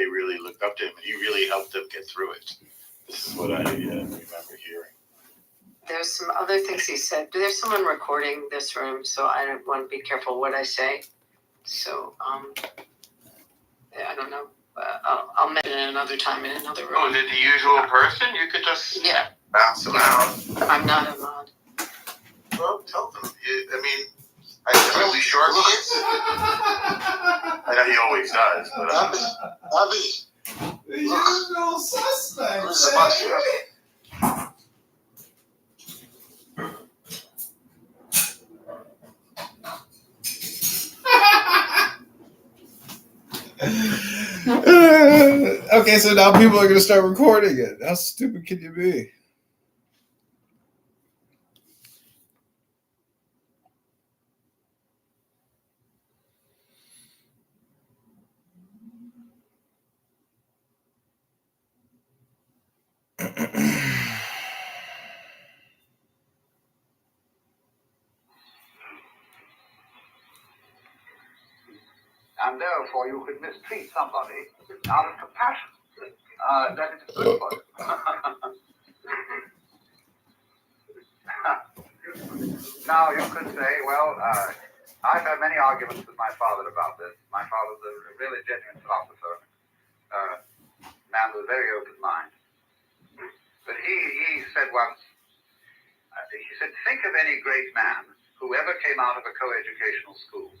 they really looked up to him, and he really helped them get through it. This is what I remember hearing. There's some other things he said. There's someone recording this room, so I want to be careful what I say. So, I don't know. I'll mention it another time in another room. Oh, is it the usual person? You could just bounce around. I'm not a mod. Well, tell them. I know he's short. I know he always does. But Abby. The usual suspect. Where's the bus? Okay, so now people are going to start recording it. How stupid can you be? And therefore you could mistreat somebody out of compassion. That is good for you. Now you could say, well, I've had many arguments with my father about this. My father's a really genuine philosopher, man with a very open mind. But he said once, he said, think of any great man who ever came out of a co-educational school.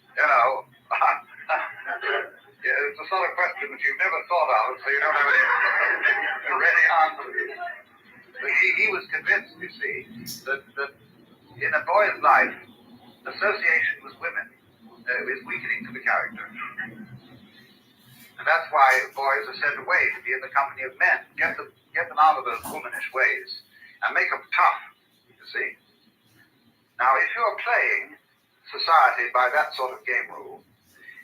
You know, it's a sort of question that you've never thought of, so you don't have any ready answer. But he was convinced, you see, that in a boy's life, association with women is weakening to the character. And that's why boys are sent away to be in the company of men. Get them out of those womanish ways and make them tough, you see. Now, if you're playing society by that sort of game rule,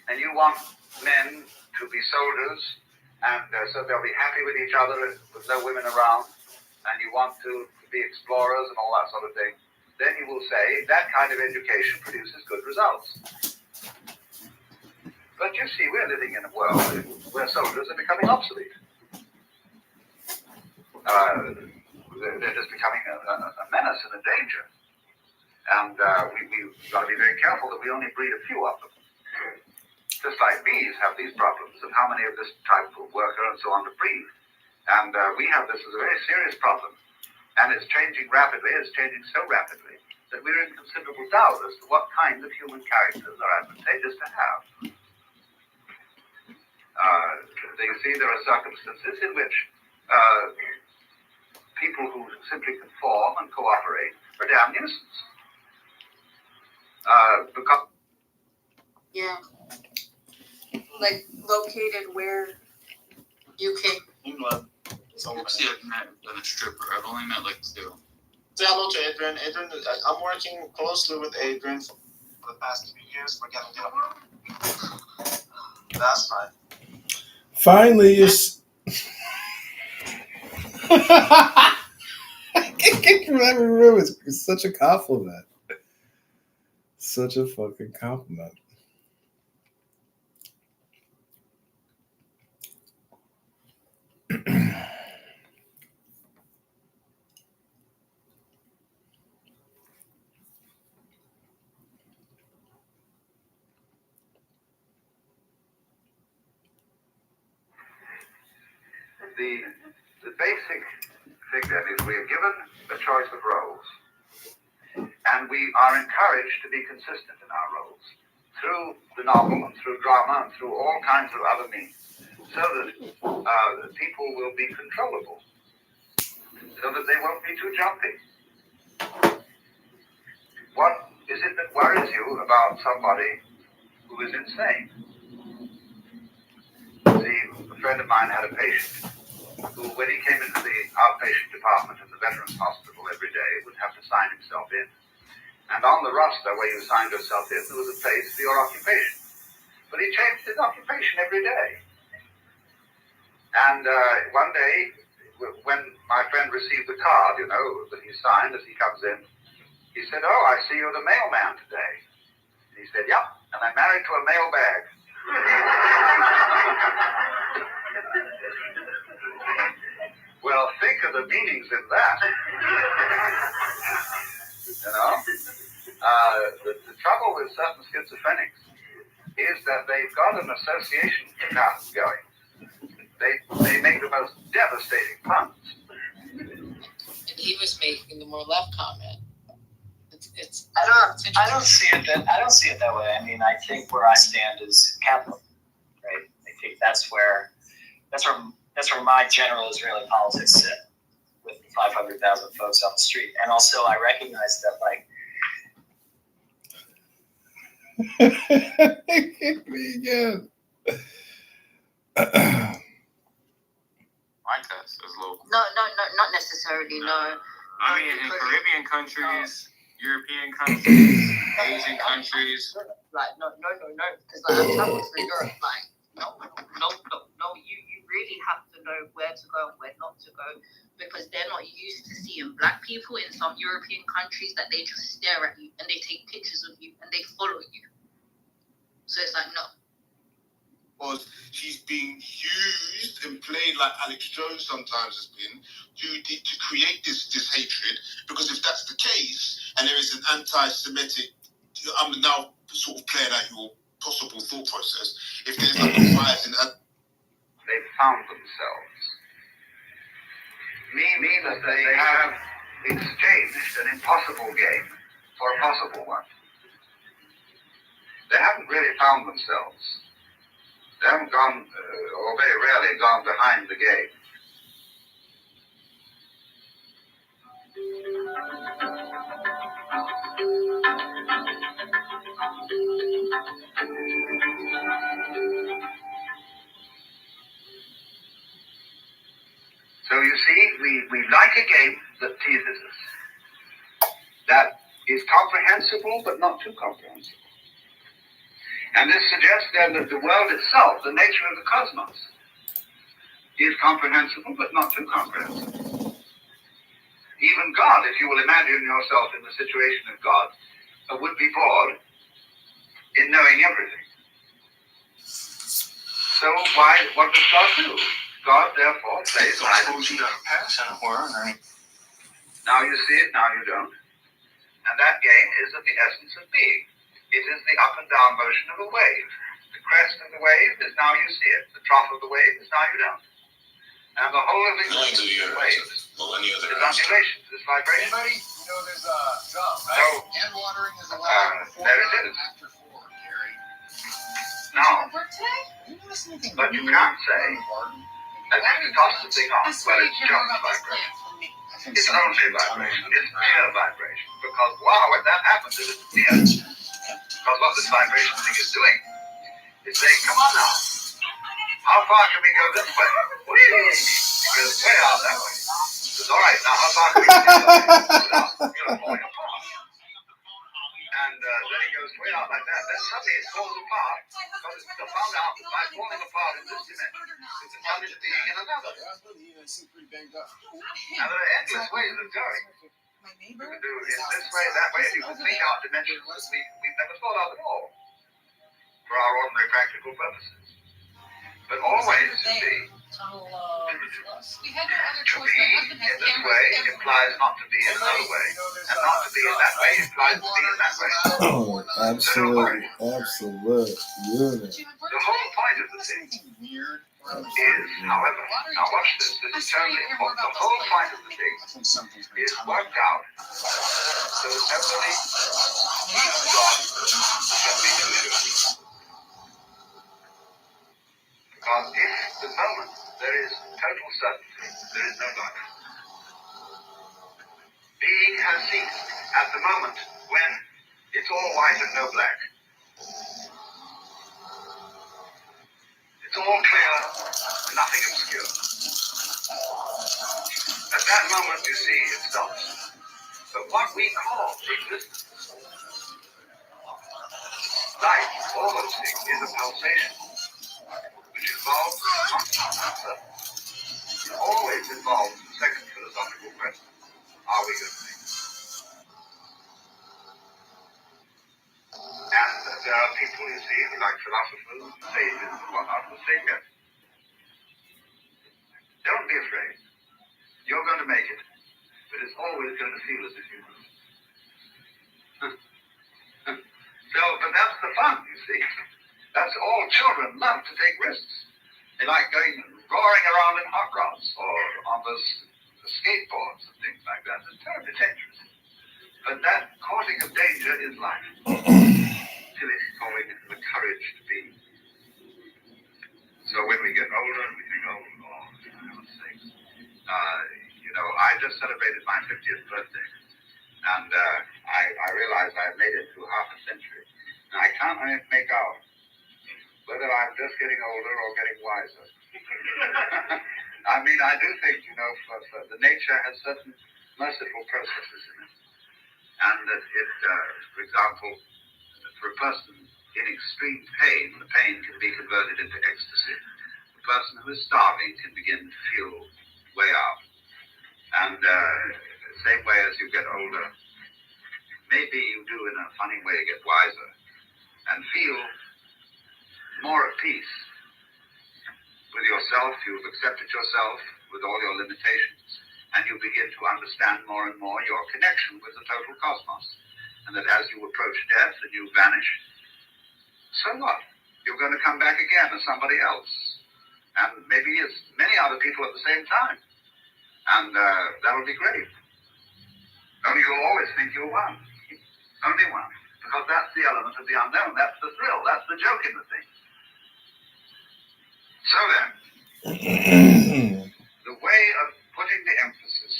and you want men to be soldiers, and so they'll be happy with each other with no women around, and you want to be explorers and all that sort of thing, then you will say that kind of education produces good results. But you see, we're living in a world where soldiers are becoming obsolete. They're just becoming a menace and a danger. And we've got to be very careful that we only breed a few of them. Just like bees have these problems of how many of this type of worker and so on to breed. And we have this as a very serious problem. And it's changing rapidly. It's changing so rapidly that we're in considerable doubt as to what kinds of human characters are advantageous to have. You see, there are circumstances in which people who simply conform and cooperate are damn nuisance. Because like located where? UK. England. See, I've met a stripper. I've only met like 2. Say hello to Adrian. Adrian, I'm working closely with Adrian for the past 2 years. We're getting dinner. That's fine. Finally, I can't get from every room. It's such a compliment. Such a fucking compliment. The basic thing then is we are given a choice of roles, and we are encouraged to be consistent in our roles through the novel and through drama and through all kinds of other means, so that people will be controllable, so that they won't be too jumpy. What is it that worries you about somebody who is insane? See, a friend of mine had a patient who, when he came into the outpatient department of the Veterans Hospital every day, would have to sign himself in. And on the roster where you signed yourself in, there was a place for your occupation. But he changed his occupation every day. And one day, when my friend received the card, that he signed as he comes in, he said, "Oh, I see you're the mailman today." And he said, said, yep, and I'm married to a male bag. Well, think of the meanings in that. You know? The trouble with certain schizophrenics is that they've got an association pattern going. They make the most devastating puns. And he was making the more left comment. It's I don't see it that way. I mean, I think where I stand is capital, right? I think that's where my general Israeli politics sit, with the 500,000 folks on the street. And also, I recognize that, like, Me again. My test is local. no, not necessarily. No. I mean, in Caribbean countries, European countries, Asian countries. Like no. Because like I've traveled through Europe. Like no. You really have to know where to go and where not to go, because they're not used to seeing black people in some European countries that they just stare at you and they take pictures of you and they follow you. So it's like no. Or she's being used and played like Alex Jones sometimes has been to create this hatred, because if that's the case and there is an anti-Semitic, I'm now sort of playing out your possible thought process, if there's like a bias in that. They've found themselves. Meaning that they have exchanged an impossible game for a possible one. They haven't really found themselves. They haven't gone, or very rarely gone behind the game. So you see, we like a game that teases us. That is comprehensible, but not too comprehensible. And this suggests then that the world itself, the nature of the cosmos, is comprehensible, but not too comprehensible. Even God, if you will imagine yourself in the situation of God, would be bored in knowing everything. So what does God do? God, therefore, plays hide and seek. Now you see it, now you don't. And that game is of the essence of being. It is the up and down motion of a wave. The crest of the wave is now you see it. The trough of the wave is now you don't. And the whole of existence is waves. There's undulation, there's vibration. Anybody? You know, there's a job, right? So, Hand watering is allowed before there it is. after 4, Gary. No, You notice anything but you weird can't say in the garden? that if you toss the thing off, well, it's just vibration. It's only vibration. It's mere vibration. Because, wow, when that happens, it disappears. Because what this vibration thing is doing is saying, come on now. How far can we go this way? Whee! It goes way out that way. It says, all right, now how far can we go this way? You're falling apart. And then it goes way out like that. Then suddenly it falls apart. Because it's found out that by falling apart in this dimension, it's found it being in another. Now there are endless ways of going. You can do it this way, that way, and you can think out dimensions that we've never thought of at all for our ordinary practical purposes. But always, you see, to be in this way implies not to be in another way, and not to be in that way implies to be in that way. Oh, absolutely. Yeah. The whole point of the thing is, however, now watch this, this is totally important. The whole point of the thing is worked out so that nobody, even God, can be deluded. Because if the moment there is total certainty, there is no life. Being has ceased at the moment when it's all white and no black. It's all clear, nothing obscure. At that moment, you see, it stops. But what we call existence, life, all those things, is a pulsation, which involves constant uncertainty. It always involves the second philosophical question: are we going to think? And there are people, you see, who like philosophers and sages and whatnot, who say yes. Don't be afraid. You're going to make it. But it's always going to feel as if you will. So, but that's the fun, you see. That's all children love to take risks. They like going roaring around in hot rods or on the skateboards and things like that. It's terribly dangerous. But that courting of danger is life. Till it's calling it the courage to be. So when we get older and we think, oh, Lord, for heaven's sakes. I just celebrated my 50th birthday. And I realized I've made it through half a century. And I can't make out whether I'm just getting older or getting wiser. I mean, I do think, for the nature has certain merciful processes in it. And that it, for example, for a person in extreme pain, the pain can be converted into ecstasy. The person who is starving can begin to feel way out. And the same way as you get older, maybe you do in a funny way get wiser and feel more at peace with yourself. You've accepted yourself with all your limitations, and you begin to understand more and more your connection with the total cosmos. And that as you approach death and you vanish, so what? You're going to come back again as somebody else. And maybe as many other people at the same time. And that'll be great. Only you'll always think you're one. Only one. Because that's the element of the unknown. That's the thrill. That's the joke in the thing. So then, the way of putting the emphasis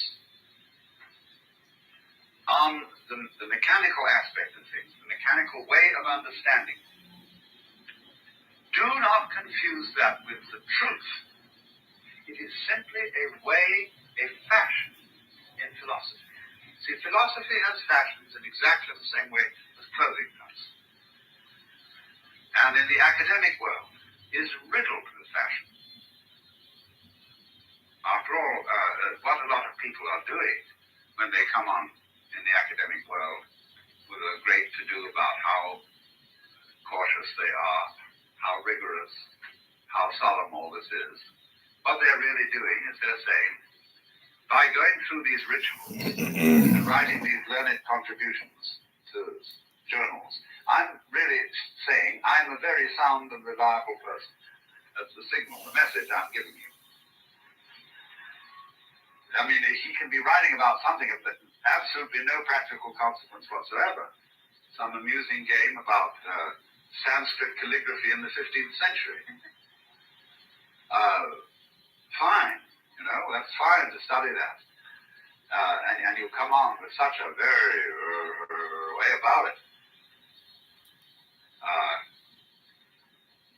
on the mechanical aspect of things, the mechanical way of understanding, do not confuse that with the truth. It is simply a way, a fashion in philosophy. See, philosophy has fashions in exactly the same way as clothing does. And in the academic world is riddled with fashion. After all, what a lot of people are doing when they come on in the academic world with a great to-do about how cautious they are, how rigorous, how solemn all this is. What they're really doing is they're saying, by going through these rituals and writing these learned contributions to journals, I'm really saying I'm a very sound and reliable person. That's the signal, the message I'm giving you. I mean, he can be writing about something of absolutely no practical consequence whatsoever. Some amusing game about Sanskrit calligraphy in the 15th century. Fine, that's fine to study that. And you come on with such a very way about it.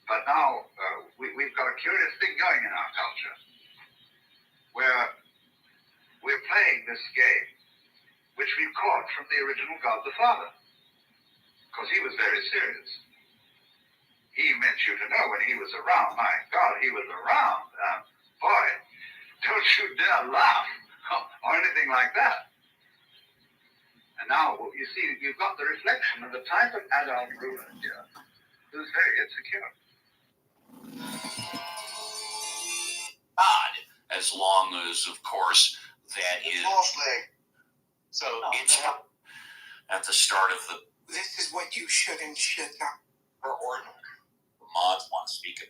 But now we've got a curious thing going in our culture where we're playing this game, which we caught from the original God the Father, because he was very serious. He meant you to know when he was around. My God, he was around. Boy, don't you dare laugh or anything like that. And now, you see, you've got the reflection of the type of adult ruler here who's very insecure. Odd, as long as, of course, that is. Mostly. So it's at the start of the. This is what you should and should not. Or mods want to speak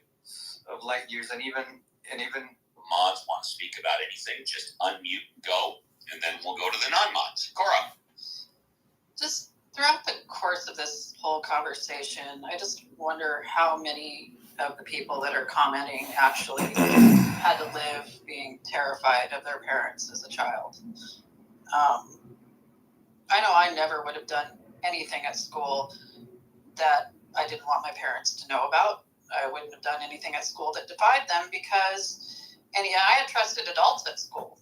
of light years, and even mods want to speak about anything. Just unmute, go, and then we'll go to the non-mods. Cora. Just throughout the course of this whole conversation, I just wonder how many of the people that are commenting actually had to live being terrified of their parents as a child. I know I never would have done anything at school that I didn't want my parents to know about. I wouldn't have done anything at school that defied them because, I had trusted adults at school,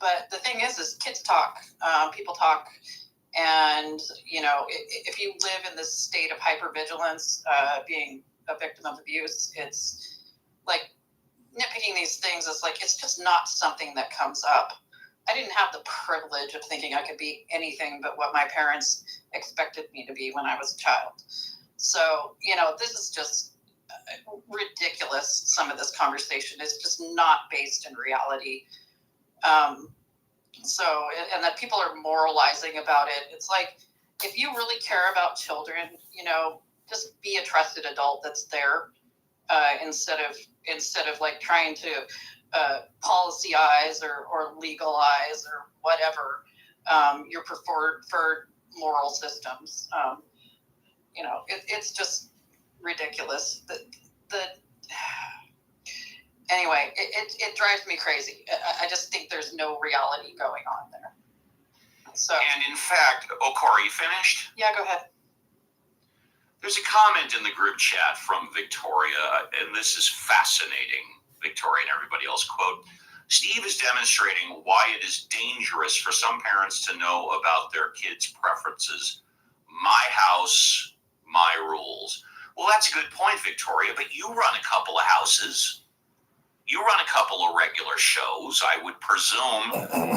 But the thing is kids talk, people talk, and, if you live in this state of hypervigilance, being a victim of abuse, it's like nitpicking these things is like, it's just not something that comes up. I didn't have the privilege of thinking I could be anything but what my parents expected me to be when I was a child. So, this is just ridiculous. Some of this conversation is just not based in reality. And that people are moralizing about it. It's like, if you really care about children, just be a trusted adult that's there, instead of like trying to policy-ize or legalize or whatever your preferred moral systems. It's just ridiculous. Anyway, it drives me crazy. I just think there's no reality going on there. So. And in fact, Corey, you finished? Yeah, go ahead. There's a comment in the group chat from Victoria, and this is fascinating. Victoria and everybody else, quote, Steve is demonstrating why it is dangerous for some parents to know about their kids' preferences. My house, my rules. Well, that's a good point, Victoria, but you run a couple of houses. You run a couple of regular shows. I would presume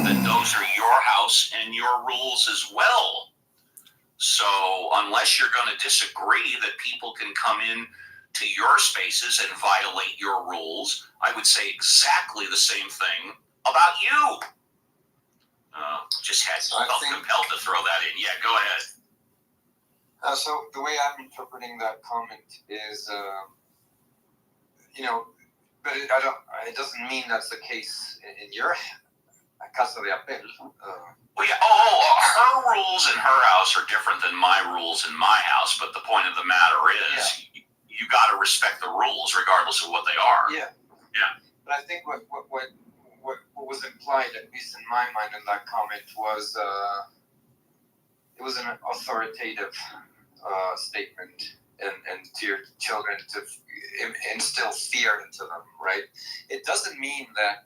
that those are your house and your rules as well. So unless you're going to disagree that people can come in to your spaces and violate your rules, I would say exactly the same thing about you. Just felt compelled to throw that in. Yeah, go ahead. So the way I'm interpreting that comment is, but it doesn't mean that's the case in your Casa de Apel. Well, yeah. Her rules in her house are different than my rules in my house. But the point of the matter is, you got to respect the rules regardless of what they are. Yeah. Yeah. But I think what was implied, at least in my mind, in that comment was it was an authoritative statement. And to your children to instill fear into them, right? It doesn't mean that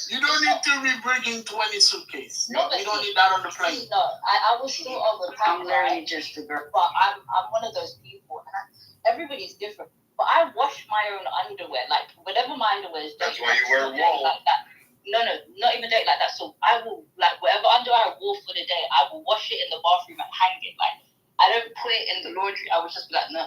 You don't need to be bringing 20 suitcases. No, but you don't need that on the plane. No, I was still on the I'm learning right? just to girl. But I'm one of those people, and everybody's different. But I wash my own underwear, like whatever my underwear is. That's why you wear wool. Like that. No, not even dirty like that. So I will, like, whatever underwear I wore for the day, I will wash it in the bathroom and hang it. Like, I don't put it in the laundry. I would just be like, no.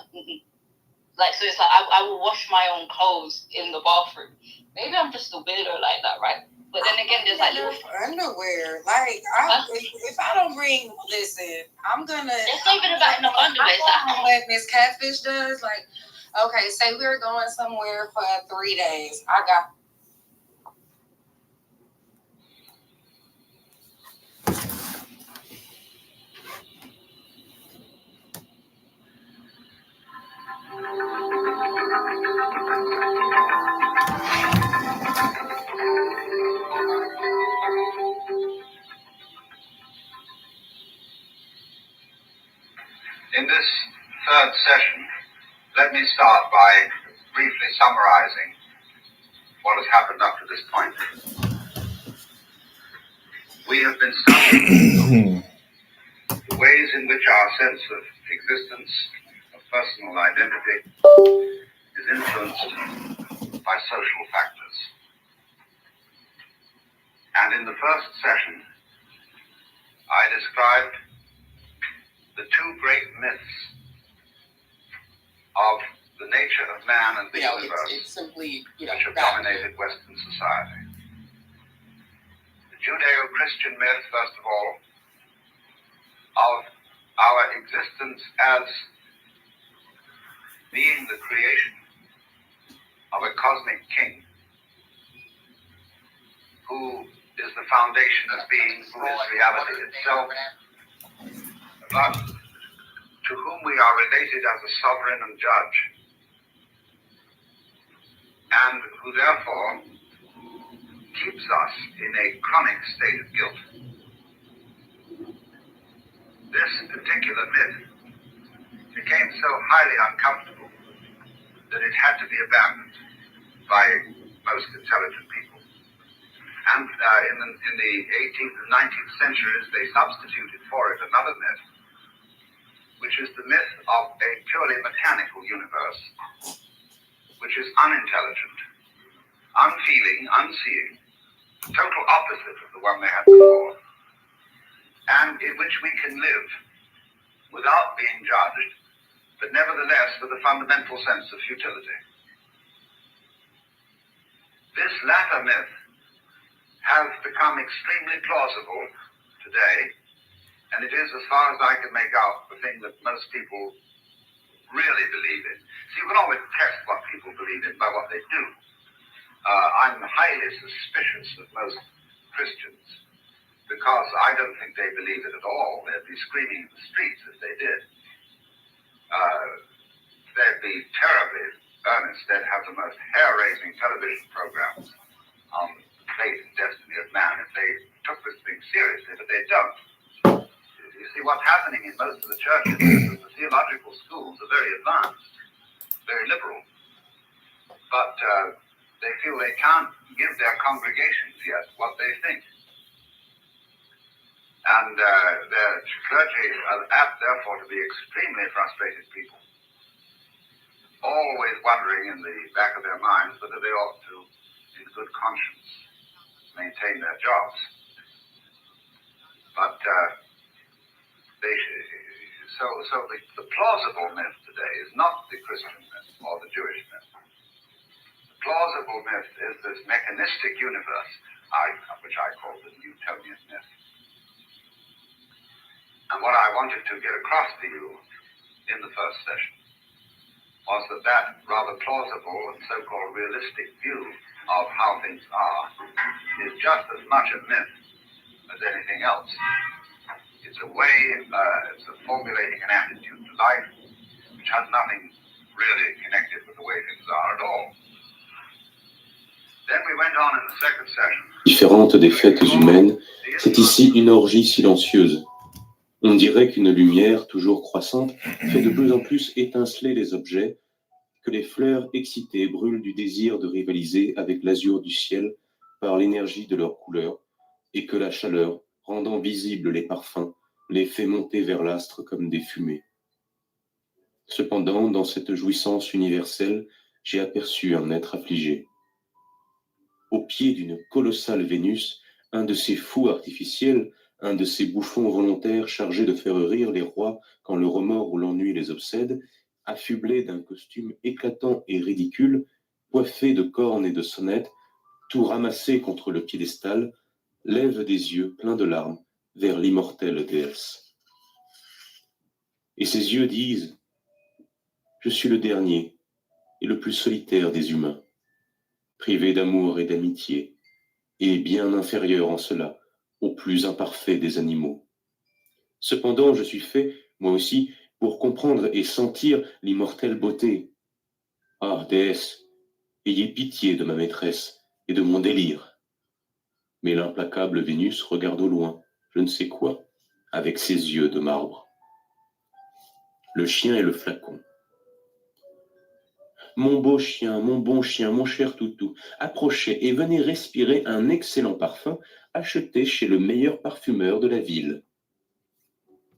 Like, so it's like I will wash my own clothes in the bathroom. Maybe I'm just a weirdo like that, right? But then again, there's like little underwear. Like, if I don't bring, listen, I'm gonna. It's not even about enough underwear. What Miss Catfish does, like, okay, say we're going somewhere for 3 days. I got. In this third session, let me start by briefly summarizing what has happened up to this point. We have been studying the ways in which our sense of existence, of personal identity, is influenced by social factors. And in the first session, I described the two great myths of the nature of man and the universe, it's simply, which have dominated Western society. The Judeo-Christian myth, first of all, of our existence as being the creation of a cosmic king who is the foundation of being, who is reality itself, but to whom we are related as a sovereign and judge, and who therefore keeps us in a chronic state of guilt. This particular myth became so highly uncomfortable that it had to be abandoned by most intelligent people. And in the 18th and 19th centuries, they substituted for it another myth, which is the myth of a purely mechanical universe, which is unintelligent, unfeeling, unseeing, total opposite of the one they had before, and in which we can live without being judged, but nevertheless with a fundamental sense of futility. This latter myth has become extremely plausible today, and it is, as far as I can make out, the thing that most people really believe in. See, you can always test what people believe in by what they do. I'm highly suspicious of most Christians because I don't think they believe it at all. They'd be screaming in the streets if they did. They'd be terribly earnest. They'd have the most hair-raising television programs on the fate and destiny of man if they took this thing seriously, but they don't. You see, what's happening in most of the churches is that the theological schools are very advanced, very liberal, but they feel they can't give their congregations yet what they think. And their clergy are apt, therefore, to be extremely frustrated people, always wondering in the back of their minds whether they ought to, in good conscience, maintain their jobs. But the plausible myth today is not the Christian myth or the Jewish myth. The plausible myth is this mechanistic universe, which I call the Newtonian myth. And what I wanted to get across to you in the first session was that rather plausible and so-called realistic view of how things are is just as much a myth as anything else. It's a way, it's a formulating an attitude to life which has nothing really connected with the way things are at all. Then we went on in the second session. Différente des fêtes humaines, c'est ici une orgie silencieuse. On dirait qu'une lumière, toujours croissante, fait de plus en plus étinceler les objets, que les fleurs excitées brûlent du désir de rivaliser avec l'azur du ciel par l'énergie de leurs couleurs, et que la chaleur, rendant visibles les parfums, les fait monter vers l'astre comme des fumées. Cependant, dans cette jouissance universelle, j'ai aperçu un être affligé. Au pied d'une colossale Vénus, un de ces fous artificiels, un de ces bouffons volontaires chargés de faire rire les rois quand le remords ou l'ennui les obsède, affublé d'un costume éclatant et ridicule, coiffé de cornes et de sonnettes, tout ramassé contre le piédestal, lève des yeux pleins de larmes vers l'immortelle déesse. Et ses yeux disent « Je suis le dernier et le plus solitaire des humains, privé d'amour et d'amitié, et bien inférieur en cela au plus imparfait des animaux. Cependant, je suis fait, moi aussi, pour comprendre et sentir l'immortelle beauté. Ah, déesse, ayez pitié de ma maîtresse et de mon délire. » Mais l'implacable Vénus regarde au loin, je ne sais quoi, avec ses yeux de marbre. Le chien et le flacon. Mon beau chien, mon bon chien, mon cher toutou, approchez et venez respirer un excellent parfum acheté chez le meilleur parfumeur de la ville.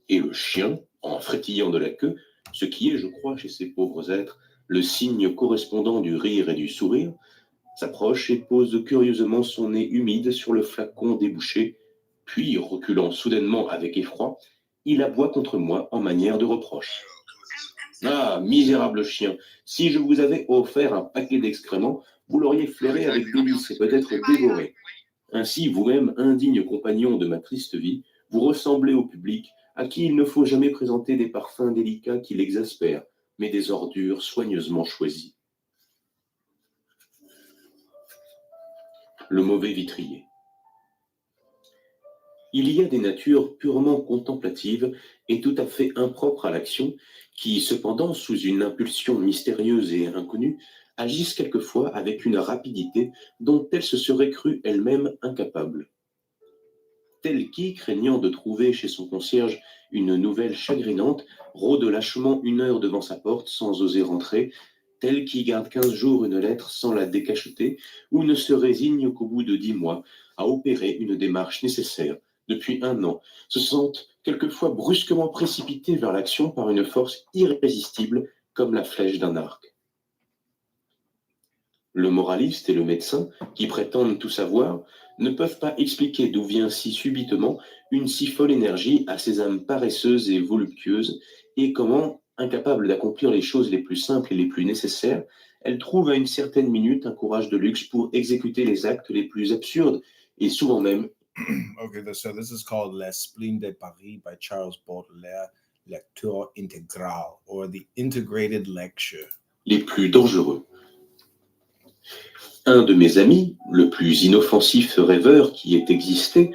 Et le chien, en frétillant de la queue, ce qui est, je crois, chez ces pauvres êtres, le signe correspondant du rire et du sourire, s'approche et pose curieusement son nez humide sur le flacon débouché, puis, reculant soudainement avec effroi, il aboie contre moi en manière de reproche. Ah, misérable chien, si je vous avais offert un paquet d'excréments, vous l'auriez flairé avec délice et peut-être dévoré. Ainsi, vous-même, indigne compagnon de ma triste vie, vous ressemblez au public à qui il ne faut jamais présenter des parfums délicats qui l'exaspèrent, mais des ordures soigneusement choisies. Le mauvais vitrier. Il y a des natures purement contemplatives et tout à fait impropres à l'action qui, cependant, sous une impulsion mystérieuse et inconnue, agissent quelquefois avec une rapidité dont elles se seraient crues elles-mêmes incapables. Tel qui, craignant de trouver chez son concierge une nouvelle chagrinante, rôde lâchement 1 heure devant sa porte sans oser rentrer, tel qui garde 15 jours une lettre sans la décacheter, ou ne se résigne qu'au bout de 10 mois à opérer une démarche nécessaire depuis 1 an, se sentent quelquefois brusquement précipités vers l'action par une force irrésistible comme la flèche d'un arc. Le moraliste et le médecin, qui prétendent tout savoir, ne peuvent pas expliquer d'où vient si subitement une si folle énergie à ces âmes paresseuses et voluptueuses, et comment, incapables d'accomplir les choses les plus simples et les plus nécessaires, elles trouvent à une certaine minute un courage de luxe pour exécuter les actes les plus absurdes et souvent même. Okay, so this is called La Spleen de Paris by Charles Baudelaire, Lecture Intégrale, or the Integrated Lecture. Les plus dangereux. Un de mes amis, le plus inoffensif rêveur qui ait existé,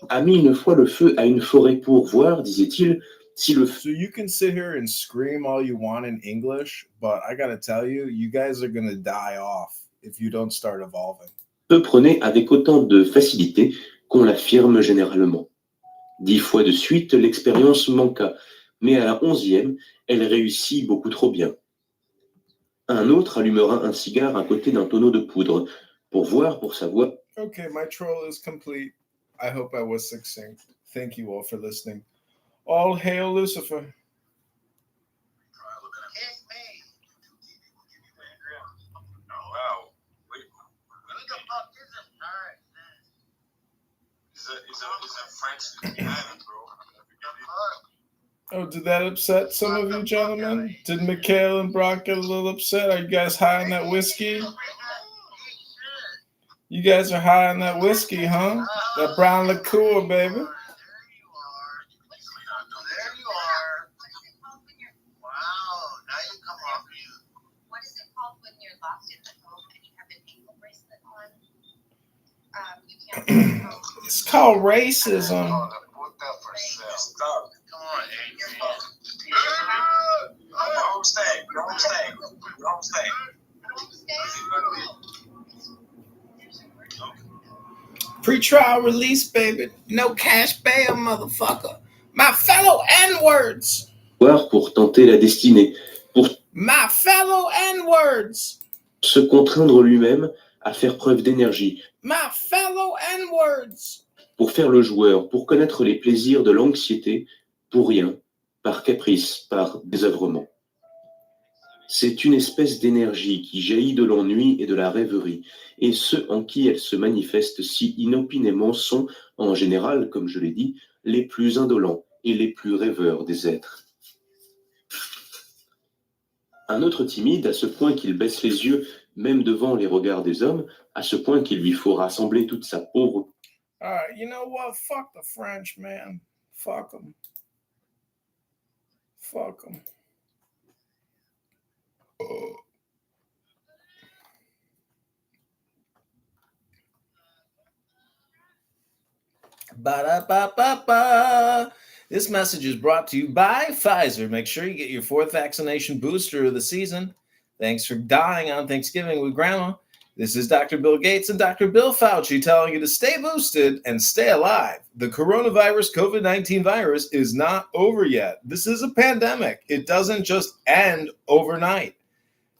a mis une fois le feu à une forêt pour voir, disait-il, si le feu... So you can sit here and scream all you want in English, but I gotta tell you, you guys are gonna die off if you don't start evolving. Prenait avec autant de facilité qu'on l'affirme généralement. 10 fois de suite, l'expérience manqua, mais à la 11e, elle réussit beaucoup trop bien. Un autre allumera un cigare à côté d'un tonneau de poudre pour voir, pour savoir. Okay, my troll is complete. I hope I was succinct. Thank you all for listening. All hail Lucifer. Oh, did that upset some of you gentlemen? Did Mikhail and Brock get a little upset? Are you guys high on that whiskey? You guys are high on that whiskey, huh? That brown liqueur, baby. There you are. Wow, now you come off you. What is it called when you're locked in the home and you have an ankle bracelet on? You can't. It's called racism. Come on, Pre-trial release, baby. No cash bail, motherfucker. My fellow N-words. Pour tenter la destinée, pour My fellow N-words. Se contraindre lui-même à faire preuve d'énergie. My fellow N-words. Pour faire le joueur, pour connaître les plaisirs de l'anxiété, pour rien, par caprice, par désœuvrement. C'est une espèce d'énergie qui jaillit de l'ennui et de la rêverie, et ceux en qui elle se manifeste si inopinément sont, en général, comme je l'ai dit, les plus indolents et les plus rêveurs des êtres. Un autre timide, à ce point qu'il baisse les yeux, même devant les regards des hommes, à ce point qu'il lui faut rassembler toute sa pauvre... You know what? Fuck the French, man. Fuck them. Fuck them. Ba-da-ba-ba-ba. This message is brought to you by Pfizer. Make sure you get your 4th vaccination booster of the season. Thanks for dying on Thanksgiving with Grandma. This is Dr. Bill Gates and Dr. Bill Fauci telling you to stay boosted and stay alive. The coronavirus, COVID-19 virus, is not over yet. This is a pandemic. It doesn't just end overnight.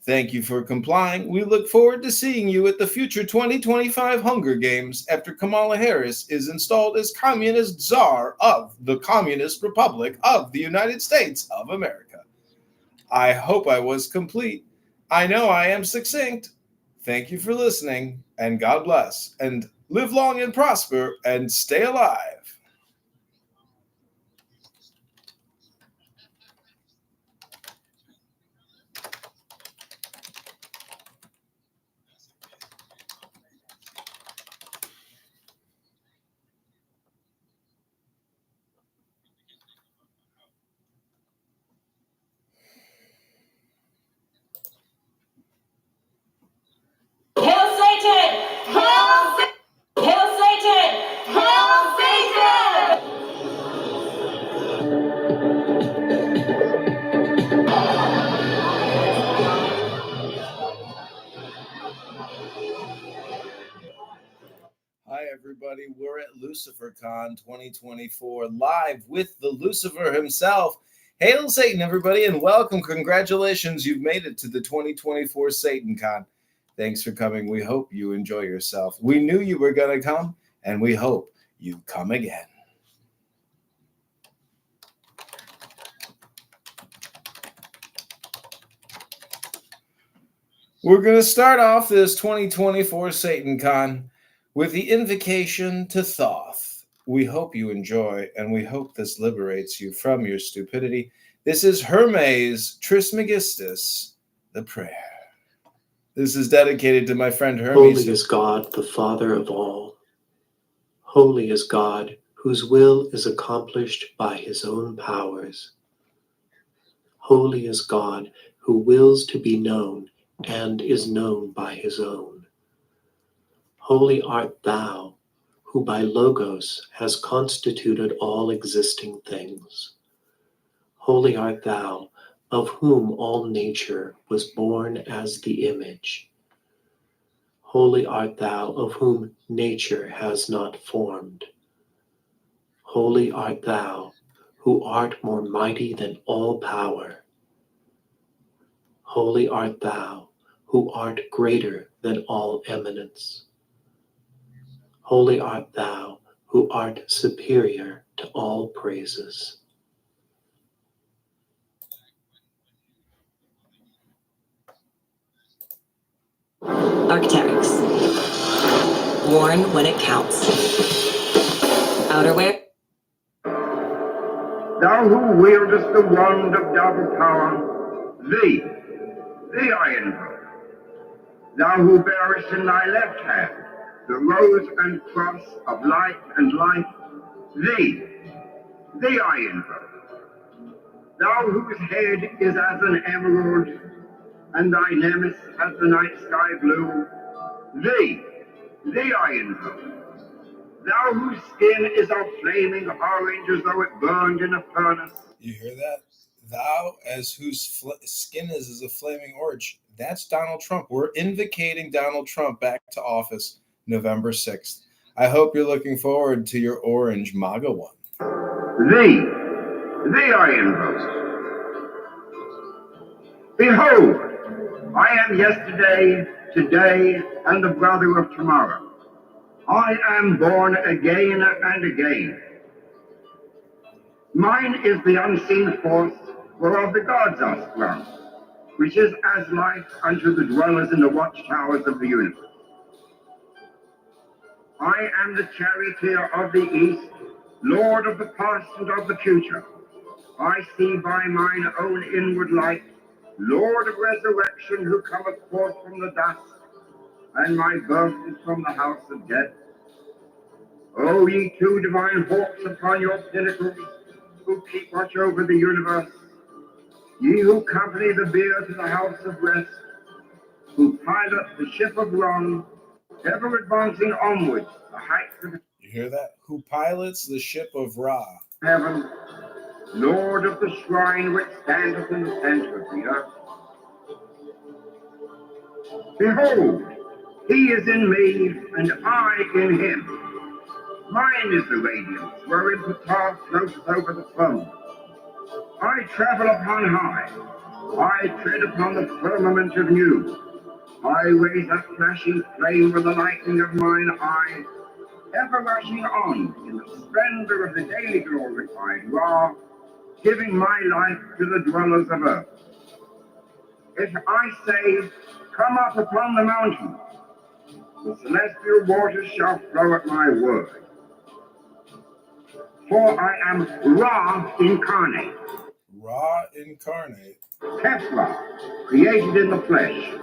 Thank you for complying. We look forward to seeing you at the future 2025 Hunger Games after Kamala Harris is installed as Communist Czar of the Communist Republic of the United States of America. I hope I was complete. I know I am succinct. Thank you for listening, and God bless, and live long and prosper, and stay alive. Hi, everybody. We're at LuciferCon 2024 live with the Lucifer himself. Hail Satan, everybody, and welcome. Congratulations. You've made it to the 2024 SatanCon. Thanks for coming. We hope you enjoy yourself. We knew you were going to come, and we hope you come again. We're going to start off this 2024 Satan Con with the invocation to Thoth. We hope you enjoy, and we hope this liberates you from your stupidity. This is Hermes Trismegistus, the prayer. This is dedicated to my friend Hermes. Holy is God, the Father of all. Holy is God, whose will is accomplished by his own powers. Holy is God, who wills to be known and is known by his own. Holy art thou, who by Logos has constituted all existing things. Holy art thou, of whom all nature was born as the image. Holy art thou, of whom nature has not formed. Holy art thou, who art more mighty than all power. Holy art thou, who art greater than all eminence. Holy art thou, who art superior to all praises. Arc'teryx. Worn when it counts. Outerwear. Thou who wieldest the wand of double power, thee I invoke. Thou who bearest in thy left hand the rose and cross of light and life, thee I invoke. Thou whose head is as an emerald, and thy nemesis as the night sky blue, thee I invoke. Thou whose skin is of flaming orange as though it burned in a furnace. You hear that? Thou as whose skin is as a flaming orange. That's Donald Trump. We're invocating Donald Trump back to office November 6th. I hope you're looking forward to your orange MAGA one. Thee I invoke. Behold, I am yesterday, today, and the brother of tomorrow. I am born again and again. Mine is the unseen force whereof the gods are sprung, which is as life unto the dwellers in the watchtowers of the universe. I am the charioteer of the east, lord of the past and of the future. I see by mine own inward light, Lord of resurrection, who cometh forth from the dust, and my birth is from the house of death. O ye two divine hawks upon your pinnacles, who keep watch over the universe, ye who accompany the bier to the house of rest, who pilot the ship of wrong, ever advancing onwards the heights of You hear that? Who pilots the ship of Ra? heaven, Lord of the shrine which standeth in the center of the earth. Behold, he is in me, and I in him. Mine is the radiance wherein Ptah floateth over the throne. I travel upon high. I tread upon the firmament of new. I raise up flashing flame with the lightning of mine eye, ever rushing on in the splendor of the daily glorified Ra, giving my life to the dwellers of earth. If I say, come up upon the mountain, the celestial waters shall flow at my word. For I am Ra incarnate. Ra incarnate. Kepler, created in the flesh.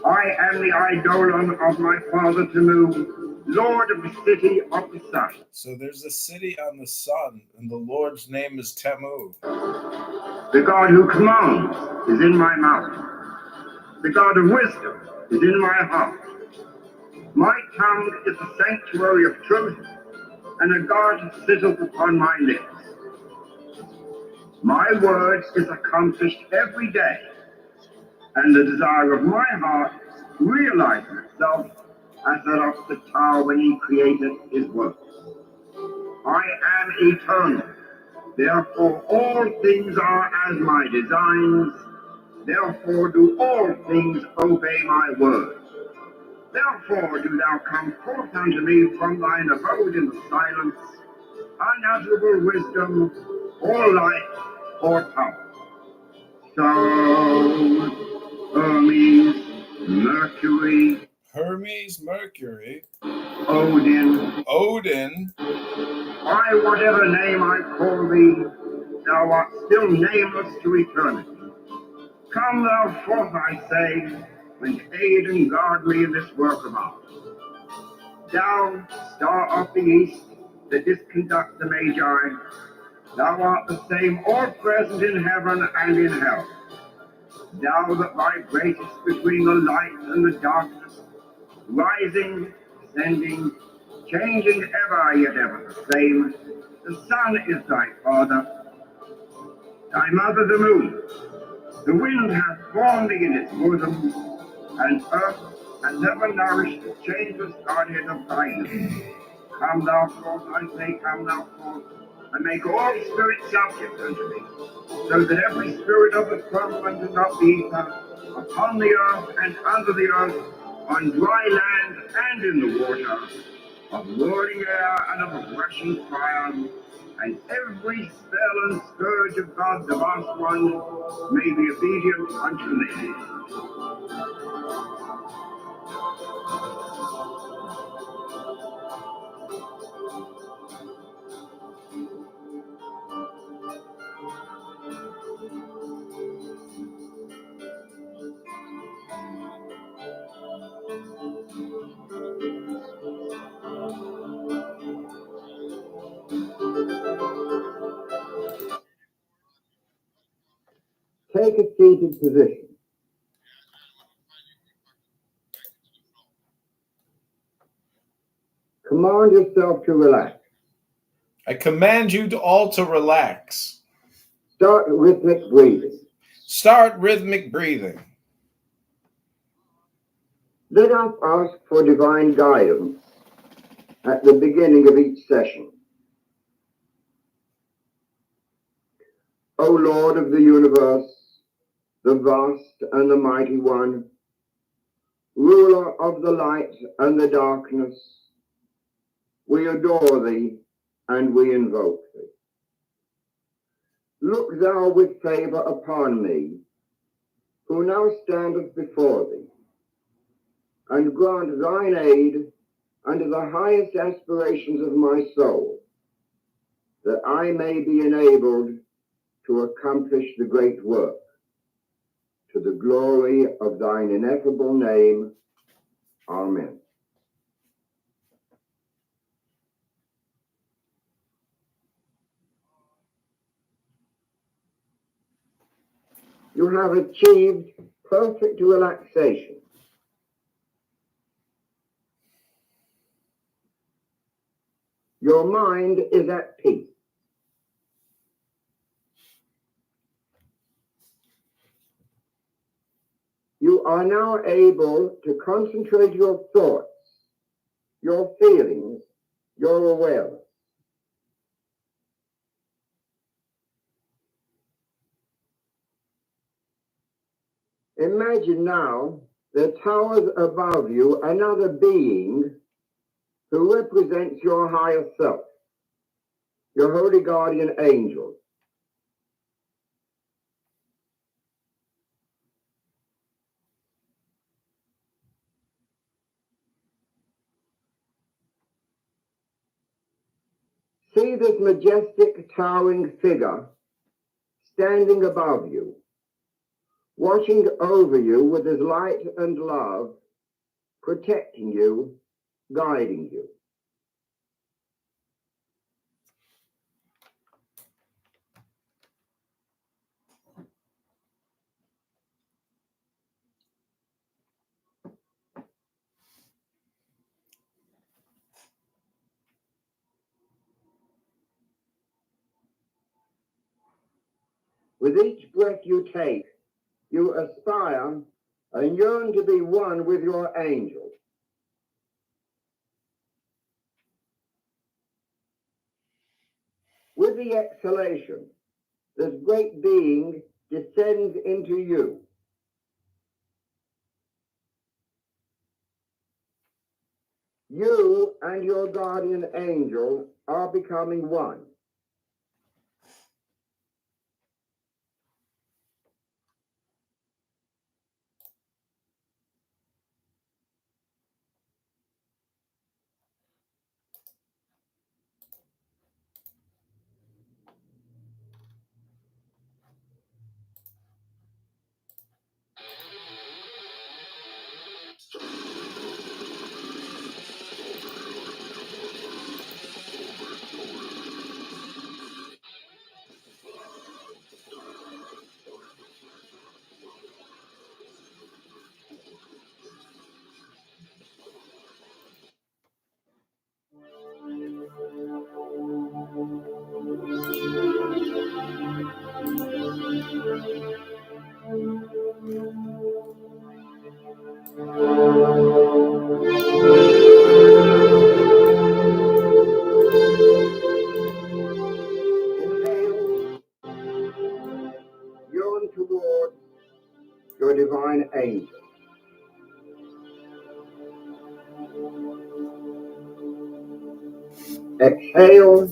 I am the eidolon of my father Tamu, lord of the city of the sun. So there's a city on the sun, and the Lord's name is Tamu. The God who commands is in my mouth. The God of wisdom is in my heart. My tongue is the sanctuary of truth, and a guard sitteth upon my lips. My word is accomplished every day, and the desire of my heart realizes itself as that of the tower when he created his works. I am eternal, therefore all things are as my designs, therefore do all things obey my word. Therefore do thou come forth unto me from thine abode in the silence, unutterable wisdom, or light, or power. So, Hermes, Mercury, Hermes, Mercury, Odin, by whatever name I call thee, thou art still nameless to eternity. Come thou forth, I say, and aid and guard me in this work of art. Thou, star of the east, that didst conduct the Magi, thou art the same all present in heaven and in hell. Thou that vibratest between the light and the darkness, rising, descending, changing ever, yet ever the same. The sun is thy father, thy mother the moon. The wind hath formed thee in its bosom, and earth hath ever nourished the changeless Godhead of thy youth. Come thou forth, I say, come thou forth, and make all spirits subject unto thee, so that every spirit of the firmament and of the ether, upon the earth and under the earth, on dry land and in the water, of whirling air and of rushing fire, and every spell and scourge of God the vast one may be obedient unto thee. Take a seated position. Command yourself to relax. I command you to all to relax. Start rhythmic breathing. Start rhythmic breathing. Let us ask for divine guidance at the beginning of each session. O Lord of the universe, the vast and the mighty one, ruler of the light and the darkness, we adore thee and we invoke thee. Look thou with favor upon me, who now standeth before thee, and grant thine aid unto the highest aspirations of my soul, that I may be enabled to accomplish the great work, to the glory of thine ineffable name. Amen. You have achieved perfect relaxation. Your mind is at peace. You are now able to concentrate your thoughts, your feelings, your awareness. Imagine now there towers above you another being who represents your higher self, your holy guardian angel. See this majestic towering figure standing above you, watching over you with his light and love, protecting you, guiding you. With each breath you take, you aspire and yearn to be one with your angel. With the exhalation, this great being descends into you. You and your guardian angel are becoming one. towards your divine angel. Exhale,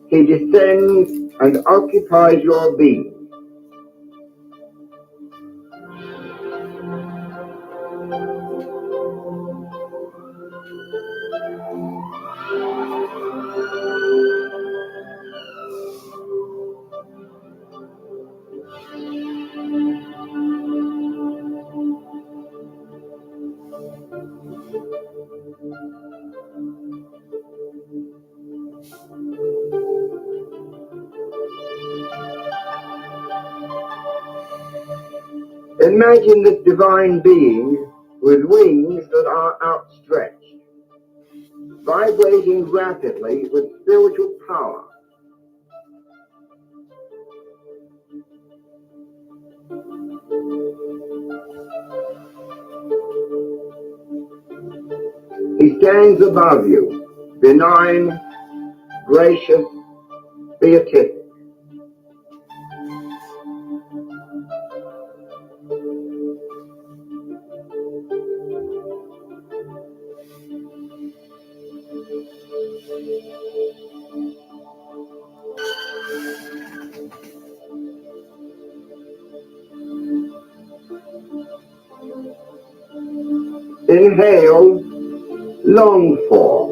he descends and occupies your being. Imagine this divine being with wings that are outstretched, vibrating rapidly with spiritual power. He stands above you, benign, gracious, beatific. Inhale, long for,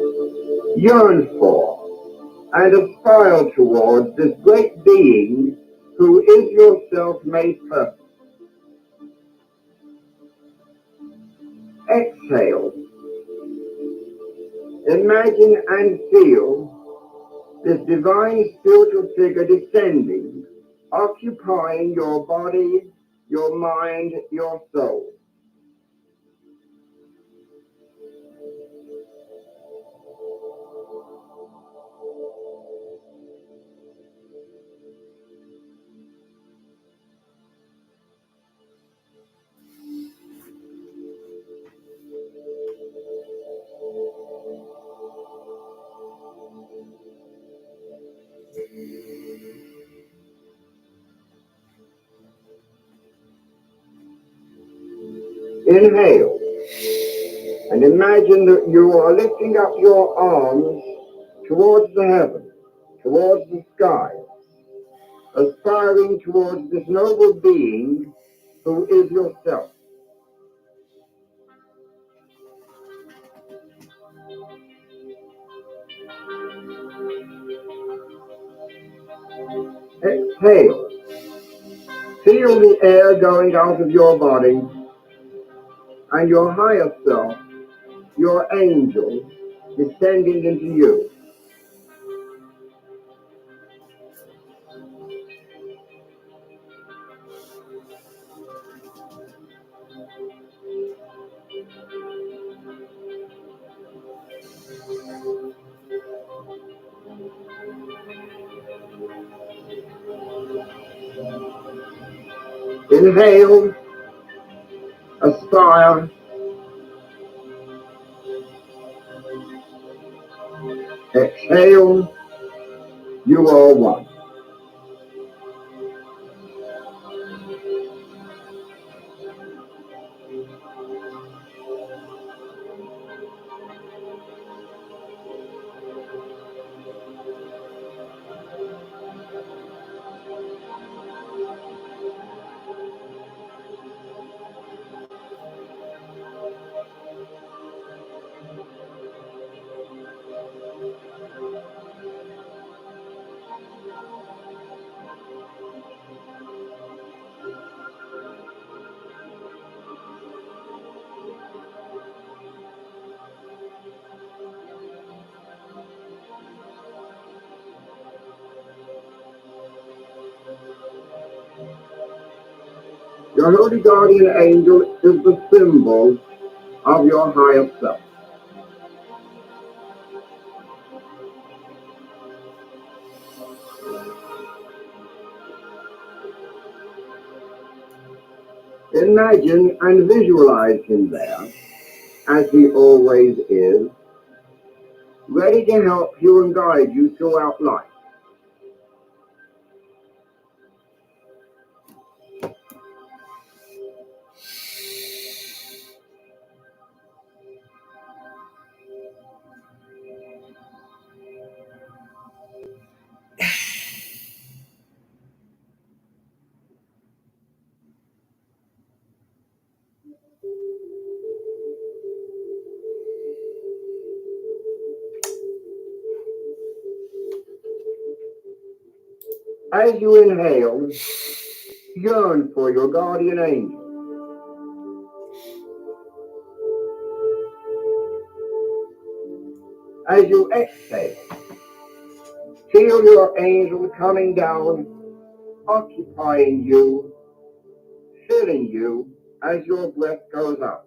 yearn for, and aspire towards this great being who is yourself made perfect. Exhale. Imagine and feel this divine spiritual figure descending, occupying your body, your mind, your soul. Inhale, and imagine that you are lifting up your arms towards the heavens, towards the sky, aspiring towards this noble being who is yourself. Exhale. Feel the air going out of your body and your higher self, your angel, descending into you. Inhale, aspire, exhale, you are one. Your holy guardian angel is the symbol of your higher self. Imagine and visualize him there, as he always is, ready to help you and guide you throughout life. As you inhale, yearn for your guardian angel. As you exhale, feel your angel coming down, occupying you, filling you as your breath goes out.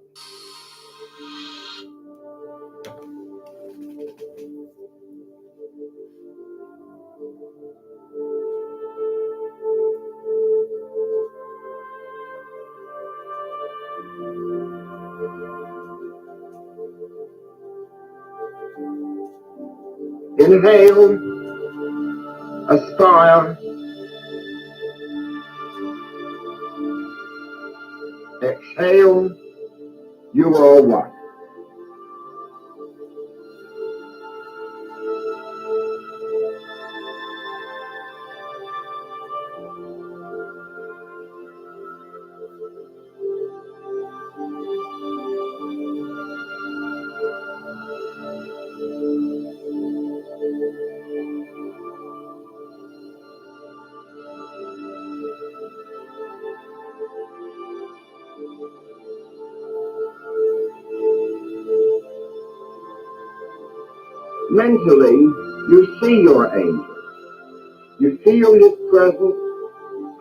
Inhale, aspire. Exhale, you are one. Mentally, you see your angel. You feel his presence,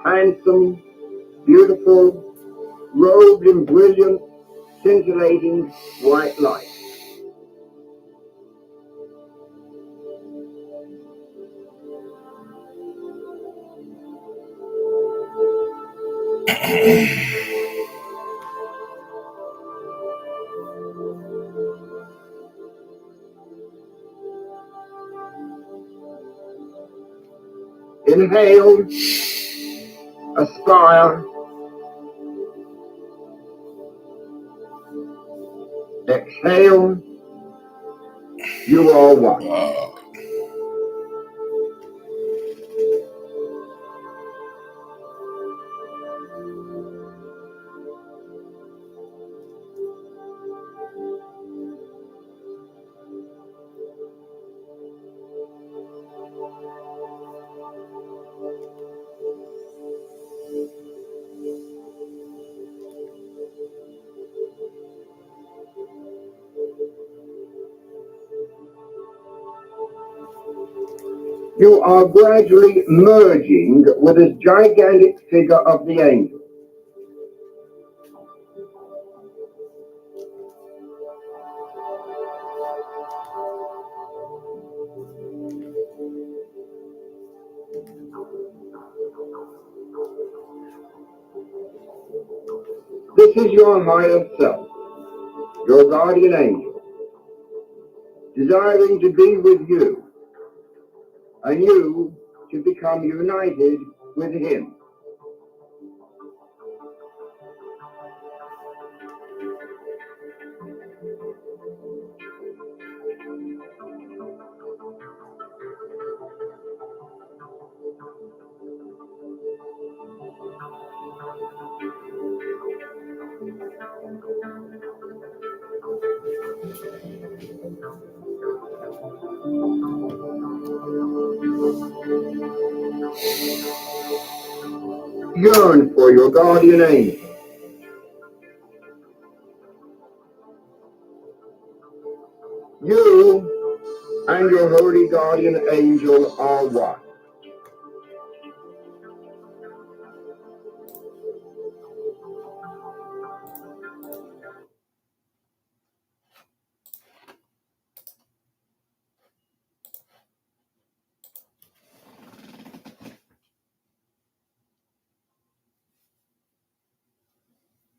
handsome, beautiful, robed in brilliant, scintillating white light. Inhale, aspire. Exhale, you are one. You are gradually merging with this gigantic figure of the angel. This is your higher self, your guardian angel, desiring to be with you, and you to become united with him. Yearn for your guardian angel. You and your holy guardian angel are one.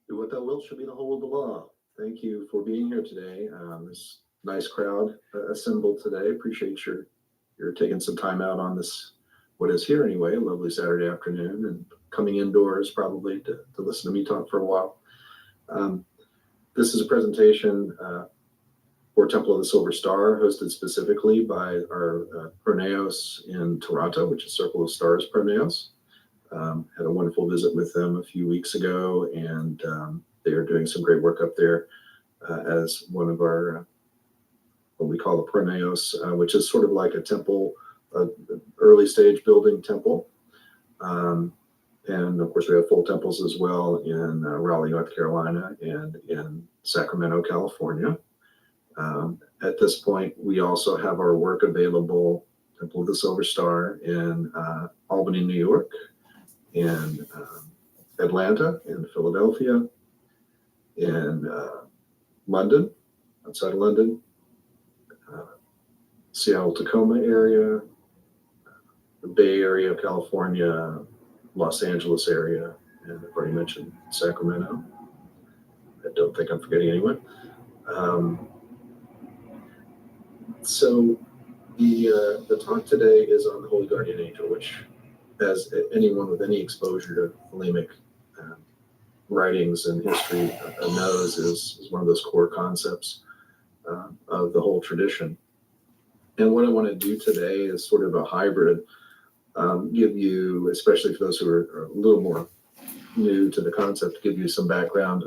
Do what thou wilt shall be the whole of the law. Thank you for being here today. This nice crowd assembled today. Appreciate you're taking some time out on this, what is here anyway, a lovely Saturday afternoon, and coming indoors probably to listen to me talk for a while. This is a presentation for Temple of the Silver Star, hosted specifically by our Proneos in Toronto, which is Circle of Stars Proneos. Had a wonderful visit with them a few weeks ago, and they are doing some great work up there as one of our, what we call the Proneos, which is sort of like a temple, early stage building temple. And of course, we have full temples as well in Raleigh, North Carolina, and in Sacramento, California. At this point, we also have our work available, Temple of the Silver Star, in Albany, New York, in Atlanta, in Philadelphia, in London, outside of London, Seattle, Tacoma area, the Bay Area of California, Los Angeles area, and I've already mentioned Sacramento. I don't think I'm forgetting anyone. So the talk today is on the Holy Guardian Angel, which, as anyone with any exposure to Thelemic writings and history knows, is one of those core concepts of the whole tradition. And what I want to do today is sort of a hybrid, give you, especially for those who are a little more new to the concept, give you some background,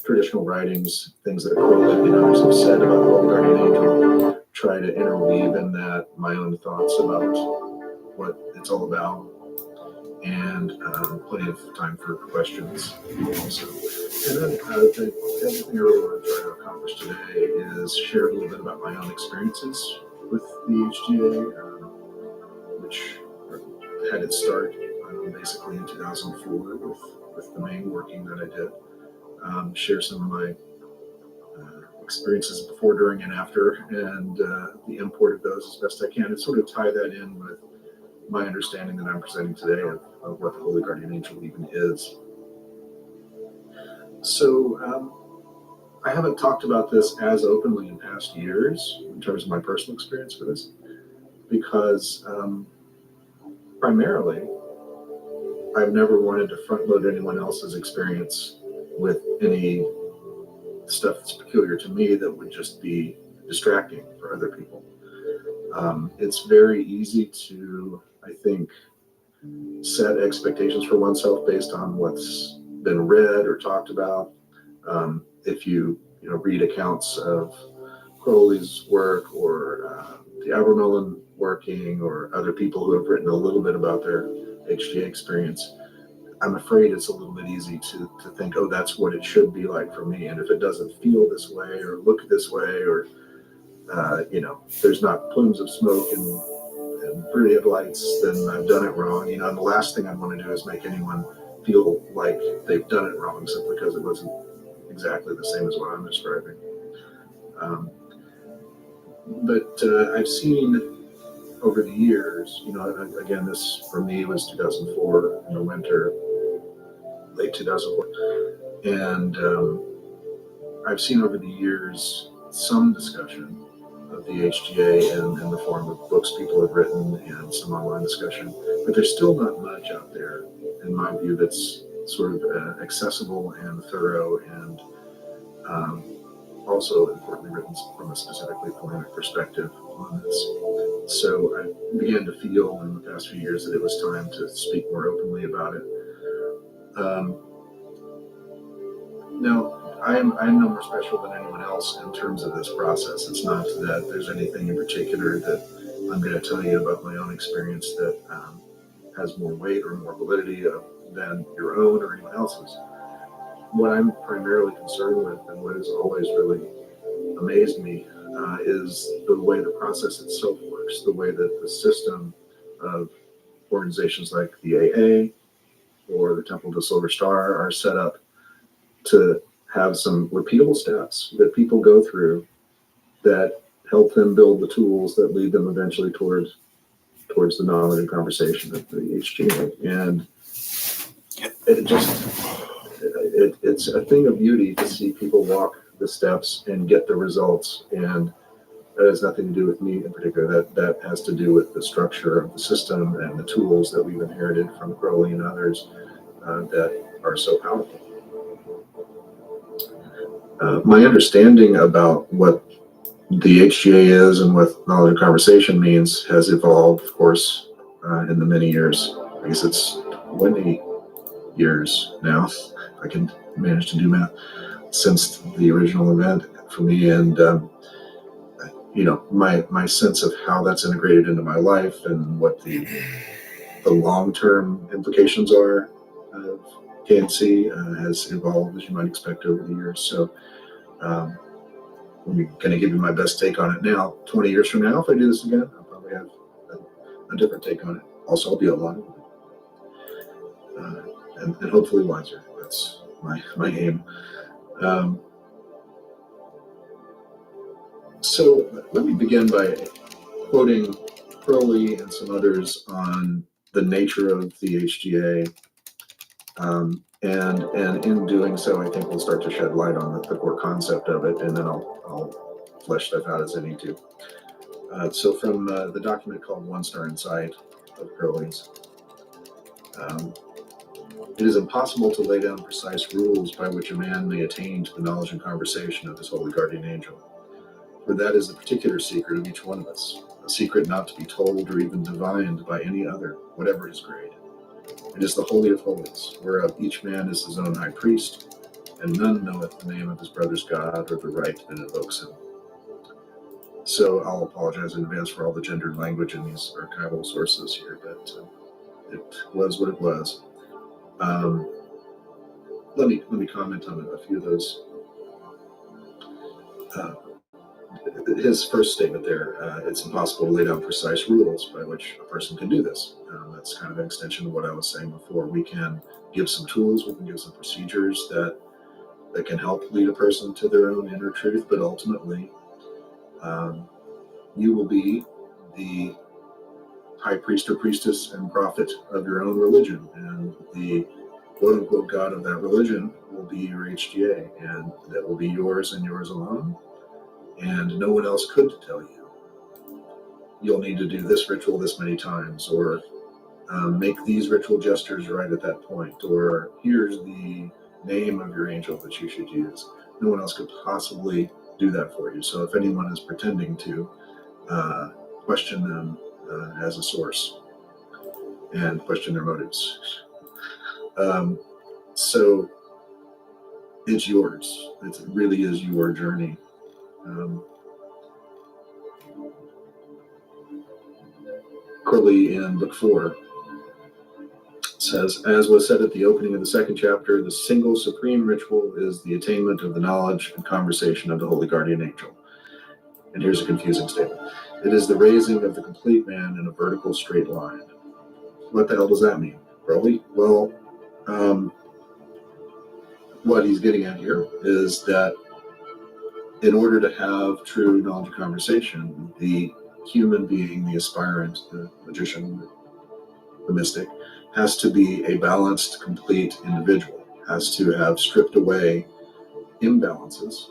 traditional writings, things that Correllian and others have said about the Holy Guardian Angel, try to interweave in that my own thoughts about what it's all about, and plenty of time for questions also. And then the thing I really want to try to accomplish today is share a little bit about my own experiences with the HGA, which had its start basically in 2004 with the main working that I did. Share some of my experiences before, during, and after, and the import of those as best I can, and sort of tie that in with my understanding that I'm presenting today of what the Holy Guardian Angel even is. So I haven't talked about this as openly in past years in terms of my personal experience with this, because primarily I've never wanted to front load anyone else's experience with any stuff that's peculiar to me that would just be distracting for other people. It's very easy to, I think, set expectations for oneself based on what's been read or talked about. If you read accounts of Crowley's work, or the Abramelin working, or other people who have written a little bit about their HGA experience, I'm afraid it's a little bit easy to think, oh, that's what it should be like for me. And if it doesn't feel this way or look this way, or, there's not plumes of smoke and brilliant lights, then I've done it wrong. And the last thing I want to do is make anyone feel like they've done it wrong simply because it wasn't exactly the same as what I'm describing. But I've seen over the years, again, this for me was 2004 in the winter, late 2004. And I've seen over the years some discussion of the HGA in the form of books people have written and some online discussion, but there's still not much out there, in my view, that's sort of accessible and thorough, and also importantly written from a specifically Thelemic perspective on this. So I began to feel in the past few years that it was time to speak more openly about it. Now, I'm no more special than anyone else in terms of this process. It's not that there's anything in particular that I'm going to tell you about my own experience that has more weight or more validity than your own or anyone else's. What I'm primarily concerned with, and what has always really amazed me, is the way the process itself works, the way that the system of organizations like the AA or the Temple of the Silver Star are set up to have some repeatable steps that people go through that help them build the tools that lead them eventually towards the knowledge and conversation of the HGA. And it's a thing of beauty to see people walk the steps and get the results. And that has nothing to do with me in particular. That has to do with the structure of the system and the tools that we've inherited from Crowley and others that are so powerful. My understanding about what the HGA is and what knowledge and conversation means has evolved, of course, in the many years. I guess it's 20 years now, if I can manage to do math, since the original event for me. And, my sense of how that's integrated into my life and what the the long-term implications are of KNC has evolved, as you might expect, over the years. So I'm going to give you my best take on it now. 20 years from now, if I do this again, I'll probably have a different take on it. Also, I'll be alive. And hopefully wiser. That's my aim. So let me begin by quoting Crowley and some others on the nature of the HGA. And in doing so, I think we'll start to shed light on the core concept of it, and then I'll flesh stuff out as I need to. So from the document called One Star in Sight of Crowley's, it is impossible to lay down precise rules by which a man may attain to the knowledge and conversation of his holy guardian angel. For that is the particular secret of each one of us, a secret not to be told or even divined by any other, whatever his grade. It is the Holy of Holies, whereof each man is his own high priest, and none knoweth the name of his brother's God or the rite that invokes him. So I'll apologize in advance for all the gendered language in these archival sources here, but it was what it was. Let me comment on a few of those. His first statement there, it's impossible to lay down precise rules by which a person can do this. That's kind of an extension of what I was saying before. We can give some tools, we can give some procedures that can help lead a person to their own inner truth, but ultimately, you will be the high priest or priestess and prophet of your own religion, and the quote-unquote God of that religion will be your HGA, and that will be yours and yours alone, and no one else could tell you. You'll need to do this ritual this many times, or make these ritual gestures right at that point, or here's the name of your angel that you should use. No one else could possibly do that for you. So if anyone is pretending to, question them as a source and question their motives. So it's yours. It really is your journey. Crowley in book 4 says, as was said at the opening of the second chapter, the single supreme ritual is the attainment of the knowledge and conversation of the holy guardian angel. And here's a confusing statement. It is the raising of the complete man in a vertical straight line. What the hell does that mean, Crowley? Well, what he's getting at here is that in order to have true knowledge and conversation, the human being, the aspirant, the magician, the mystic, has to be a balanced, complete individual, has to have stripped away imbalances,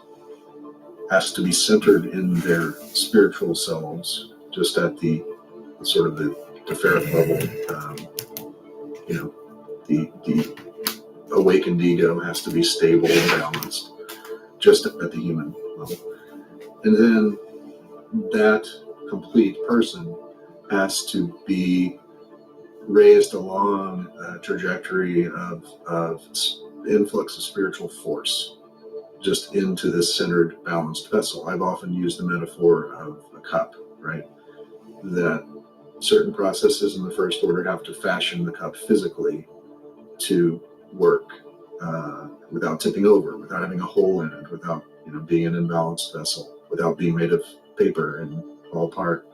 has to be centered in their spiritual selves, just at the sort of the etheric level. The awakened ego has to be stable and balanced, just at the human level. And then that complete person has to be raised along a trajectory of influx of spiritual force, just into this centered, balanced vessel. I've often used the metaphor of a cup, right? That certain processes in the first order have to fashion the cup physically to work without tipping over, without having a hole in it, without being an imbalanced vessel, without being made of paper and fall apart.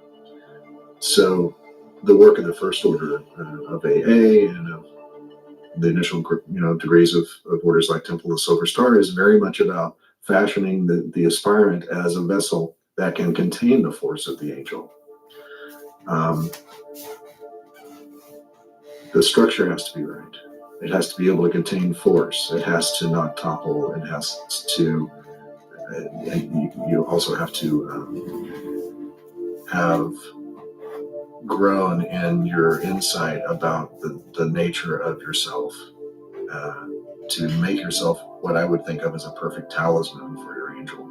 So the work of the first order of AA and of the initial degrees of orders like Temple of the Silver Star is very much about fashioning the aspirant as a vessel that can contain the force of the angel. The structure has to be right. It has to be able to contain force. It has to not topple. It has to, you also have to have grown in your insight about the nature of yourself to make yourself what I would think of as a perfect talisman for your angel.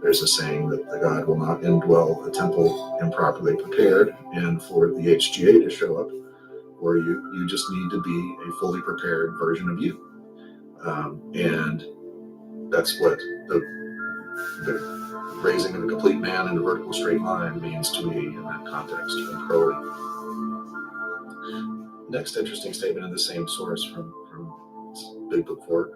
There's a saying that the God will not indwell the temple improperly prepared, and for the HGA to show up, or you just need to be a fully prepared version of you. And that's what the raising of a complete man in a vertical straight line means to me in that context from Crowley. Next interesting statement in the same source from Big Book 4.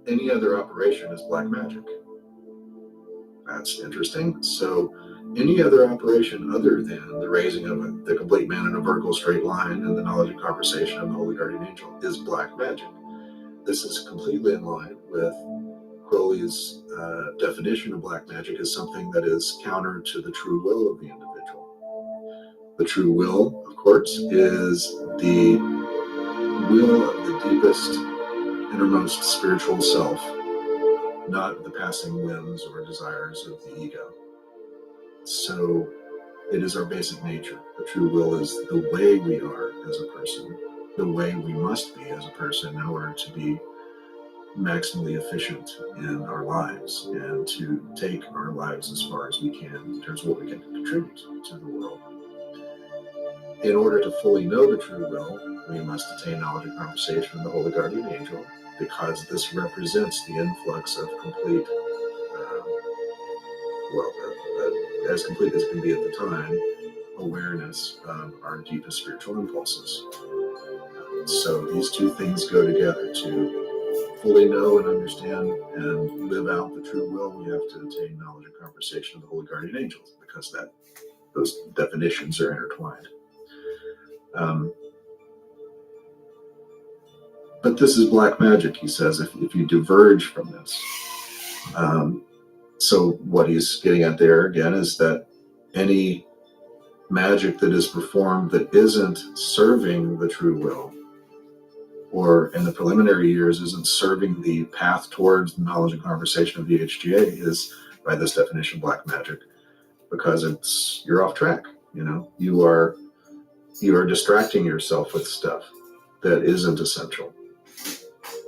Any other operation is black magic. That's interesting. So any other operation other than the raising of the complete man in a vertical straight line and the knowledge and conversation of the Holy Guardian Angel is black magic. This is completely in line with Crowley's definition of black magic as something that is counter to the true will of the individual. The true will, of course, is the will of the deepest, innermost spiritual self, not the passing whims or desires of the ego. So it is our basic nature. The true will is the way we are as a person, the way we must be as a person in order to be maximally efficient in our lives and to take our lives as far as we can in terms of what we can contribute to the world. In order to fully know the true will, we must attain knowledge and conversation with the Holy Guardian Angel, because this represents the influx of complete, as complete as can be at the time, awareness of our deepest spiritual impulses. So these two things go together. To fully know and understand and live out the true will, we have to attain knowledge and conversation of the Holy Guardian Angels, because those definitions are intertwined. But this is black magic, he says, if you diverge from this. So what he's getting at there again is that any magic that is performed that isn't serving the true will, or in the preliminary years isn't serving the path towards the knowledge and conversation of the HGA, is by this definition black magic, because you're off track. You are distracting yourself with stuff that isn't essential.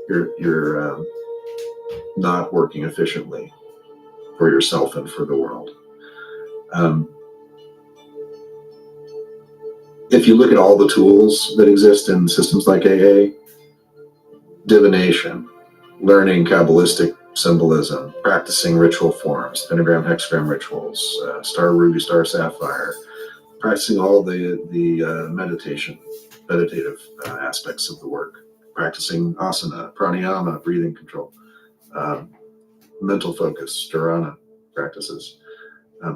You're not working efficiently for yourself and for the world. If you look at all the tools that exist in systems like AA, divination, learning Kabbalistic symbolism, practicing ritual forms, pentagram, hexagram rituals, star ruby, star sapphire, practicing all the meditative aspects of the work, practicing asana, pranayama, breathing control, mental focus, dharana practices.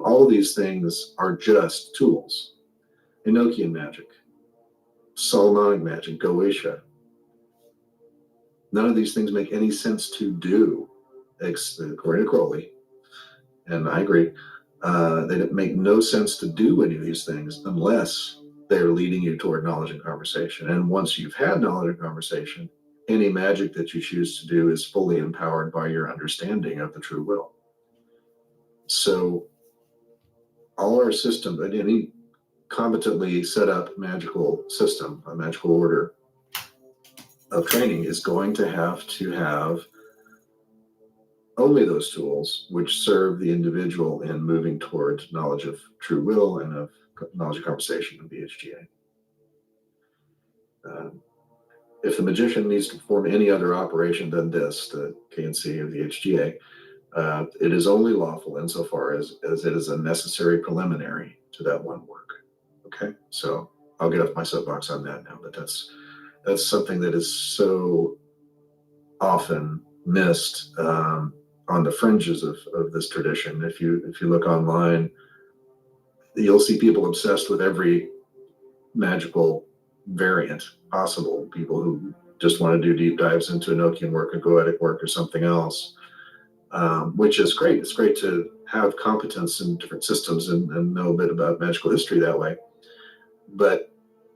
All of these things are just tools. Enochian magic, Solomonic magic, Goetia. None of these things make any sense to do, according to Crowley, and I agree. They make no sense to do any of these things unless they're leading you toward knowledge and conversation. And once you've had knowledge and conversation, any magic that you choose to do is fully empowered by your understanding of the true will. So all our system, any competently set up magical system, a magical order of training, is going to have only those tools which serve the individual in moving towards knowledge of true will and of knowledge of conversation of the HGA. If the magician needs to perform any other operation than this, the KNC of the HGA, it is only lawful insofar as it is a necessary preliminary to that one work. Okay, so I'll get off my soapbox on that now, but that's something that is so often missed on the fringes of this tradition. If you look online, you'll see people obsessed with every magical variant possible. People who just want to do deep dives into Enochian work or Goetic work or something else, which is great. It's great to have competence in different systems and know a bit about magical history that way. But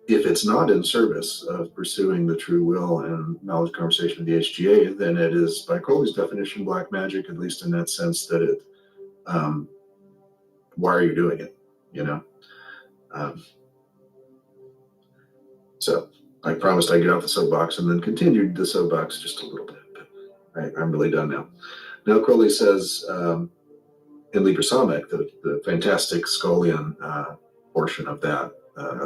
if it's not in service of pursuing the true will and knowledge conversation of the HGA, then it is, by Crowley's definition, black magic, at least in that sense that it, why are you doing it? So I promised I'd get off the soapbox and then continued the soapbox just a little bit, but I'm really done now. Now Crowley says in Liber Samech, the fantastic Scholian portion of that,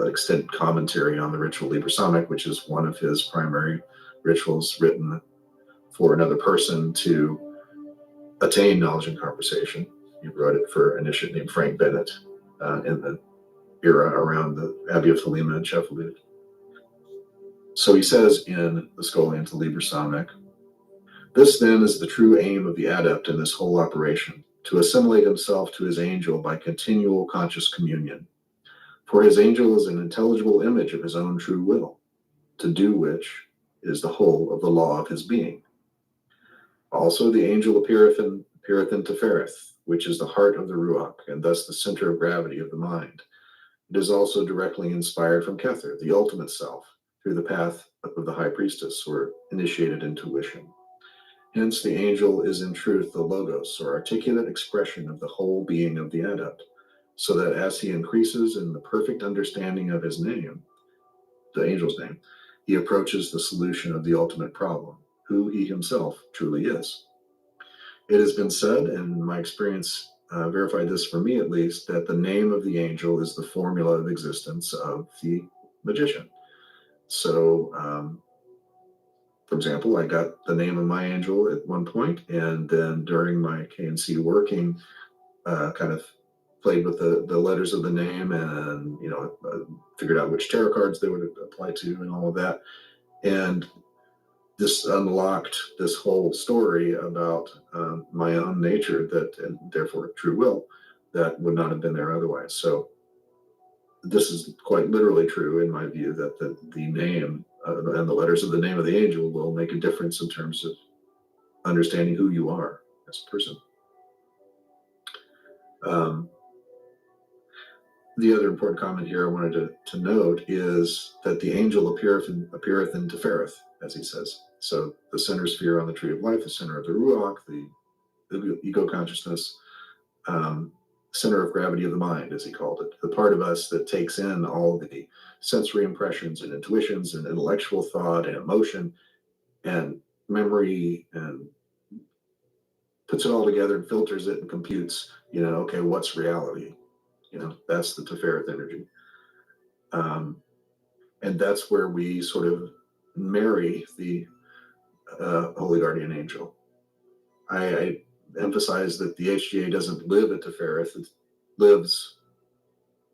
extended commentary on the ritual Liber Samech, which is one of his primary rituals written for another person to attain knowledge and conversation. He wrote it for an initiate named Frank Bennett, in the era around the Abbey of Thelema and Sheffield. So he says in the Scholium to Liber Samec, this then is the true aim of the adept in this whole operation, to assimilate himself to his angel by continual conscious communion. For his angel is an intelligible image of his own true will, to do which is the whole of the law of his being. Also the angel appeareth in Tefereth, which is the heart of the Ruach, and thus the center of gravity of the mind. It is also directly inspired from Kether, the ultimate self, through the path of the high priestess, or initiated intuition. Hence the angel is in truth the logos, or articulate expression of the whole being of the adept, so that as he increases in the perfect understanding of his name, the angel's name, he approaches the solution of the ultimate problem, who he himself truly is. It has been said, and my experience verified this for me at least, that the name of the angel is the formula of existence of the magician. So, for example, I got the name of my angel at one point, and then during my KNC working, kind of played with the letters of the name, and figured out which tarot cards they would apply to, and all of that. And this unlocked this whole story about my own nature, that, and therefore true will, that would not have been there otherwise. So this is quite literally true in my view, that the name and the letters of the name of the angel will make a difference in terms of understanding who you are as a person. The other important comment here I wanted to note is that the angel appeareth in Tefereth, as he says. So the center sphere on the tree of life, the center of the Ruach, the ego consciousness, center of gravity of the mind, as he called it, the part of us that takes in all the sensory impressions and intuitions and intellectual thought and emotion and memory, and puts it all together and filters it and computes, okay, what's reality? That's the Tefereth energy. And that's where we sort of marry the Holy Guardian Angel. I emphasize that the HGA doesn't live at Tefereth, it lives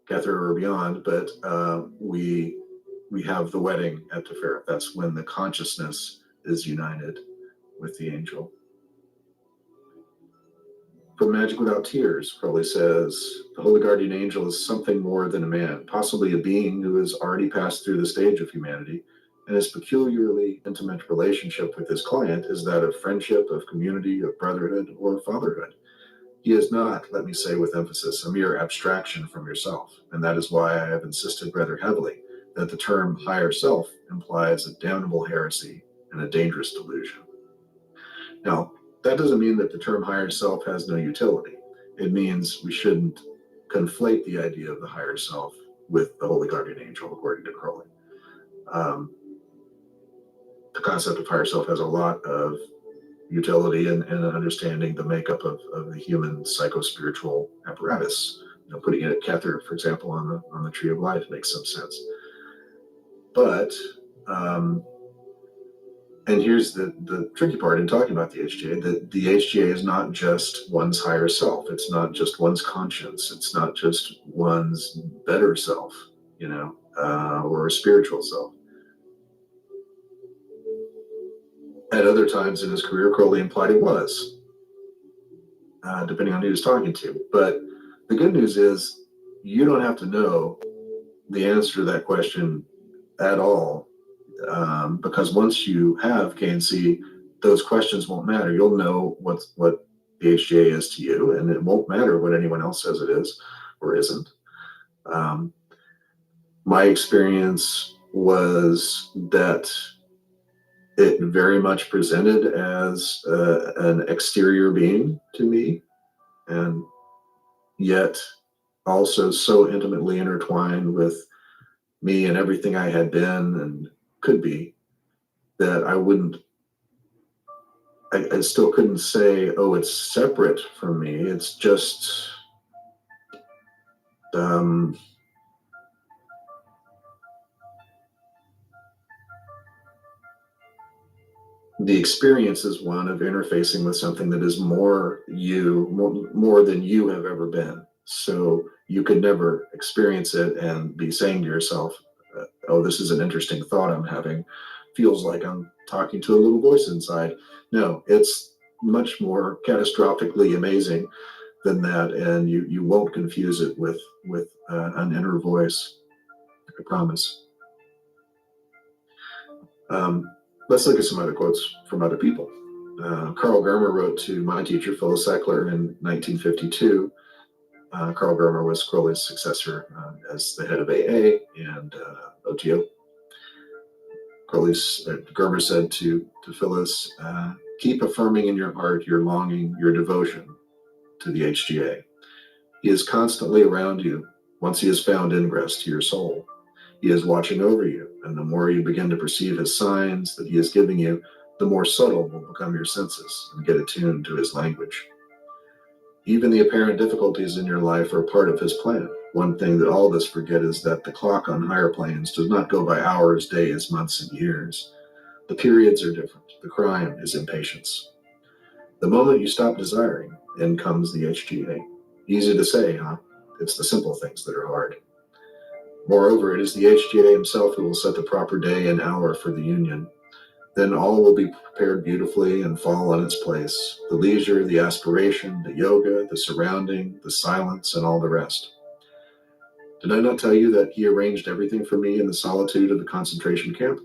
Kether or beyond, but we have the wedding at Tefereth. That's when the consciousness is united with the angel. From Magic Without Tears, Crowley says, the Holy Guardian Angel is something more than a man, possibly a being who has already passed through the stage of humanity, and his peculiarly intimate relationship with his client is that of friendship, of community, of brotherhood, or fatherhood. He is not, let me say with emphasis, a mere abstraction from yourself, and that is why I have insisted rather heavily that the term higher self implies a damnable heresy and a dangerous delusion. Now, that doesn't mean that the term higher self has no utility. It means we shouldn't conflate the idea of the higher self with the Holy Guardian Angel, according to Crowley. The concept of higher self has a lot of utility in understanding the makeup of the human psychospiritual apparatus. Putting it at Kether, for example, on the Tree of Life makes some sense. But and here's the tricky part in talking about the HGA, that the HGA is not just one's higher self. It's not just one's conscience. It's not just one's better self, or a spiritual self. At other times in his career, Crowley implied it was, depending on who he was talking to. But the good news is you don't have to know the answer to that question at all, because once you have KNC, those questions won't matter. You'll know what the HGA is to you, and it won't matter what anyone else says it is or isn't. My experience was that it very much presented as an exterior being to me, and yet also so intimately intertwined with me and everything I had been and could be, that I still couldn't say, oh, it's separate from me. It's just the experience is one of interfacing with something that is more you, more than you have ever been. So you could never experience it and be saying to yourself, oh, this is an interesting thought I'm having. Feels like I'm talking to a little voice inside. No, it's much more catastrophically amazing than that, and you won't confuse it with an inner voice. I promise. Let's look at some other quotes from other people. Carl Germer wrote to my teacher, Phyllis Eckler, in 1952. Carl Germer was Crowley's successor as the head of AA and OTO. Germer said to Phyllis, keep affirming in your heart your longing, your devotion to the HGA. He is constantly around you once he has found ingress to your soul. He is watching over you, and the more you begin to perceive his signs that he is giving you, the more subtle will become your senses and get attuned to his language. Even the apparent difficulties in your life are part of his plan. One thing that all of us forget is that the clock on higher planes does not go by hours, days, months, and years. The periods are different. The crime is impatience. The moment you stop desiring, in comes the HGA. Easy to say, huh? It's the simple things that are hard. Moreover, it is the HGA himself who will set the proper day and hour for the union. Then all will be prepared beautifully and fall in its place. The leisure, the aspiration, the yoga, the surrounding, the silence, and all the rest. Did I not tell you that he arranged everything for me in the solitude of the concentration camp?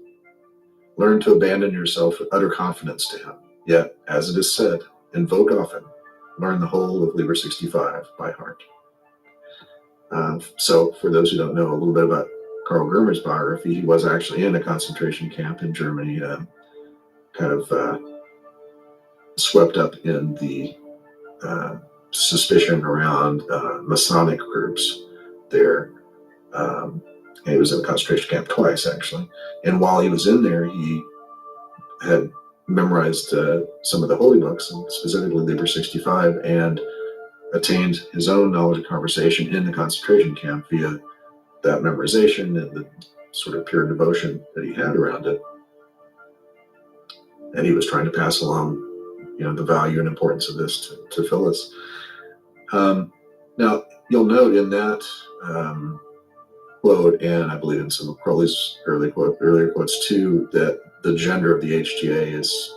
Learn to abandon yourself with utter confidence to him. Yet, as it is said, invoke often. Learn the whole of Liber 65 by heart. So, for those who don't know a little bit about Carl Germer's biography, he was actually in a concentration camp in Germany, kind of swept up in the suspicion around Masonic groups there. He was in a concentration camp twice, actually. And while he was in there, he had memorized some of the holy books, and specifically Liber 65, and attained his own knowledge of conversation in the concentration camp via that memorization and the sort of pure devotion that he had around it. And he was trying to pass along, the value and importance of this to Phyllis. Now, you'll note in that quote, and I believe in some of Crowley's earlier quotes too, that the gender of the HGA is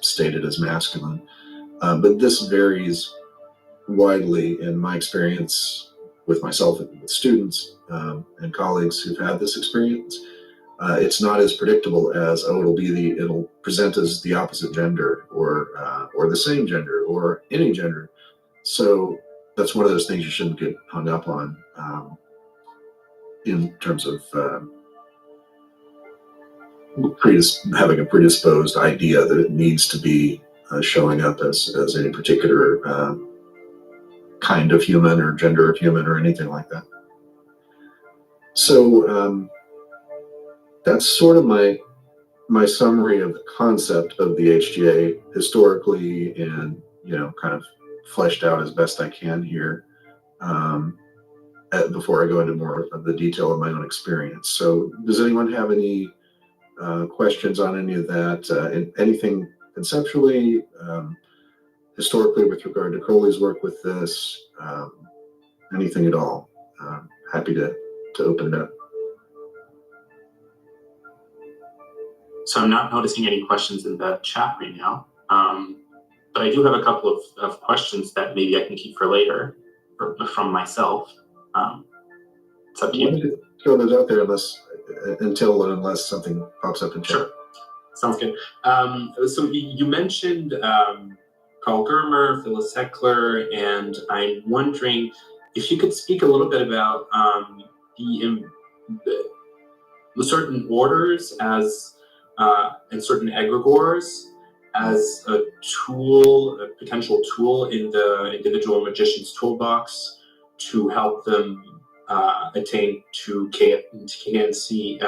stated as masculine. But this varies widely in my experience with myself and with students and colleagues who've had this experience. It's not as predictable as, it'll present as the opposite gender or the same gender or any gender. So that's one of those things you shouldn't get hung up on in terms of having a predisposed idea that it needs to be showing up as any particular kind of human or gender of human or anything like that. So that's sort of my summary of the concept of the HGA historically, and kind of fleshed out as best I can here before I go into more of the detail of my own experience. So does anyone have any questions on any of that? Anything conceptually, historically with regard to Crowley's work with this, anything at all? Happy to open it up. So I'm not noticing any questions in the chat right now, but I do have a couple of questions that maybe I can keep for later from myself. It's up to you. Throw those out there unless something pops up in chat. Sure. Sounds good. So you mentioned Carl Germer, Phyllis Heckler, and I'm wondering if you could speak a little bit about the certain orders as and certain egregores as a potential tool in the individual magician's toolbox to help them attain to KNC,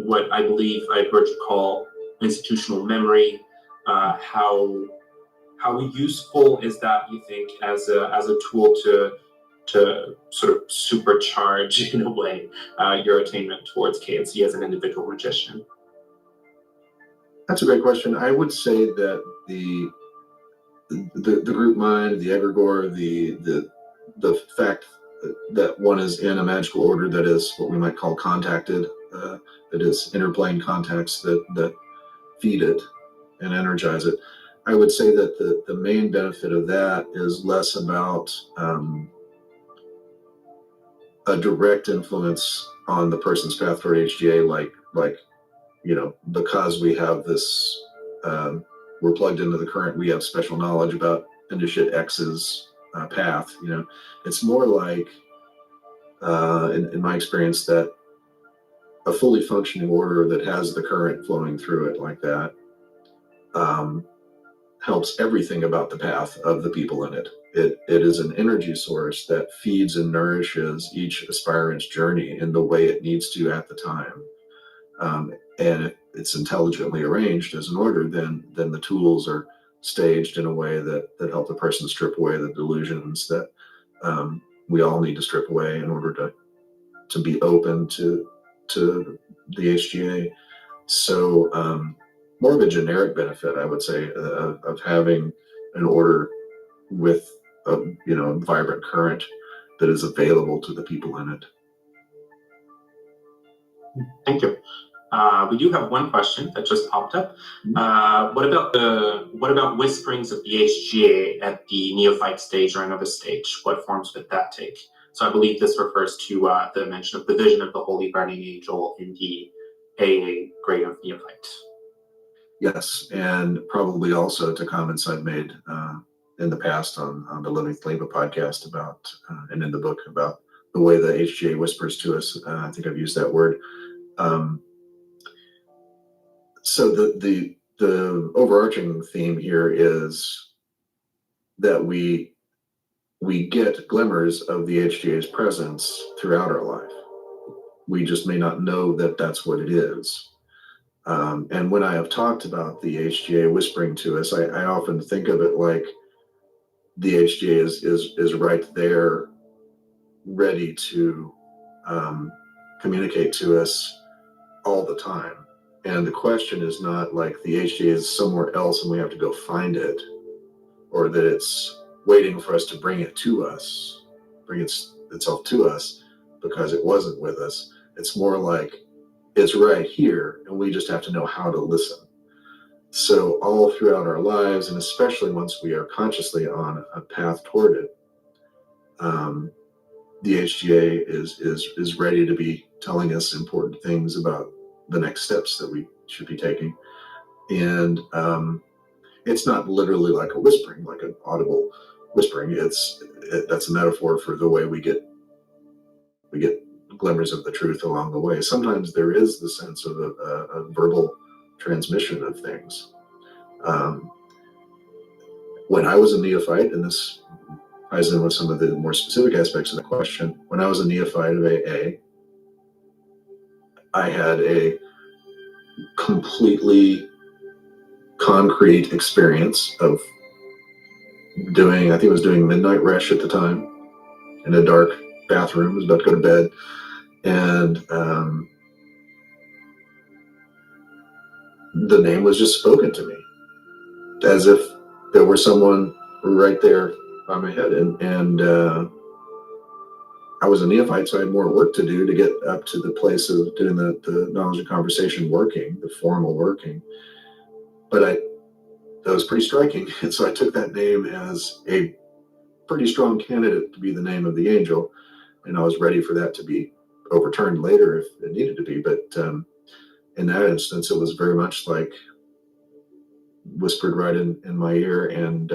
what I believe I heard you call institutional memory. How useful is that, you think, as a tool to sort of supercharge, in a way, your attainment towards KNC as an individual magician? That's a great question. I would say that the group mind, the egregore, the fact that one is in a magical order that is what we might call contacted, that is interplane contacts that feed it and energize it. I would say that the main benefit of that is less about a direct influence on the person's path toward HGA, like because we have this, we're plugged into the current, we have special knowledge about initiate X's path. It's more like, in my experience, that a fully functioning order that has the current flowing through it like that helps everything about the path of the people in it. It is an energy source that feeds and nourishes each aspirant's journey in the way it needs to at the time. And if it's intelligently arranged as an order, then the tools are staged in a way that help the person strip away the delusions that we all need to strip away in order to be open to the HGA. So more of a generic benefit, I would say, of having an order with a vibrant current that is available to the people in it. Thank you. We do have one question that just popped up. What about whisperings of the HGA at the neophyte stage or another stage? What forms would that take? So I believe this refers to the mention of the vision of the Holy Guardian Angel in the AA grade of neophyte. Yes, and probably also to comments I've made in the past on the Living Thaliba podcast about, and in the book about the way the HGA whispers to us. I think I've used that word. So the overarching theme here is that we get glimmers of the HGA's presence throughout our life. We just may not know that that's what it is. And when I have talked about the HGA whispering to us, I often think of it like the HGA is right there, ready to communicate to us all the time. And the question is not like the HGA is somewhere else and we have to go find it, or that it's waiting for us to bring it to us, bring itself to us because it wasn't with us. It's more like it's right here and we just have to know how to listen. So all throughout our lives, and especially once we are consciously on a path toward it, the HGA is ready to be telling us important things about the next steps that we should be taking. And it's not literally like a whispering, like an audible whispering. That's a metaphor for the way we get glimmers of the truth along the way. Sometimes there is the sense of a verbal transmission of things. When I was a neophyte, and this ties in with some of the more specific aspects of the question, when I was a neophyte of AA, I had a completely concrete experience of doing, I think I was doing midnight resh at the time in a dark bathroom. I was about to go to bed, and the name was just spoken to me as if there were someone right there by my head. And I was a neophyte, so I had more work to do to get up to the place of doing the knowledge and conversation working, the formal working. But that was pretty striking. And so I took that name as a pretty strong candidate to be the name of the angel. And I was ready for that to be overturned later if it needed to be. But in that instance, it was very much like whispered right in my ear, and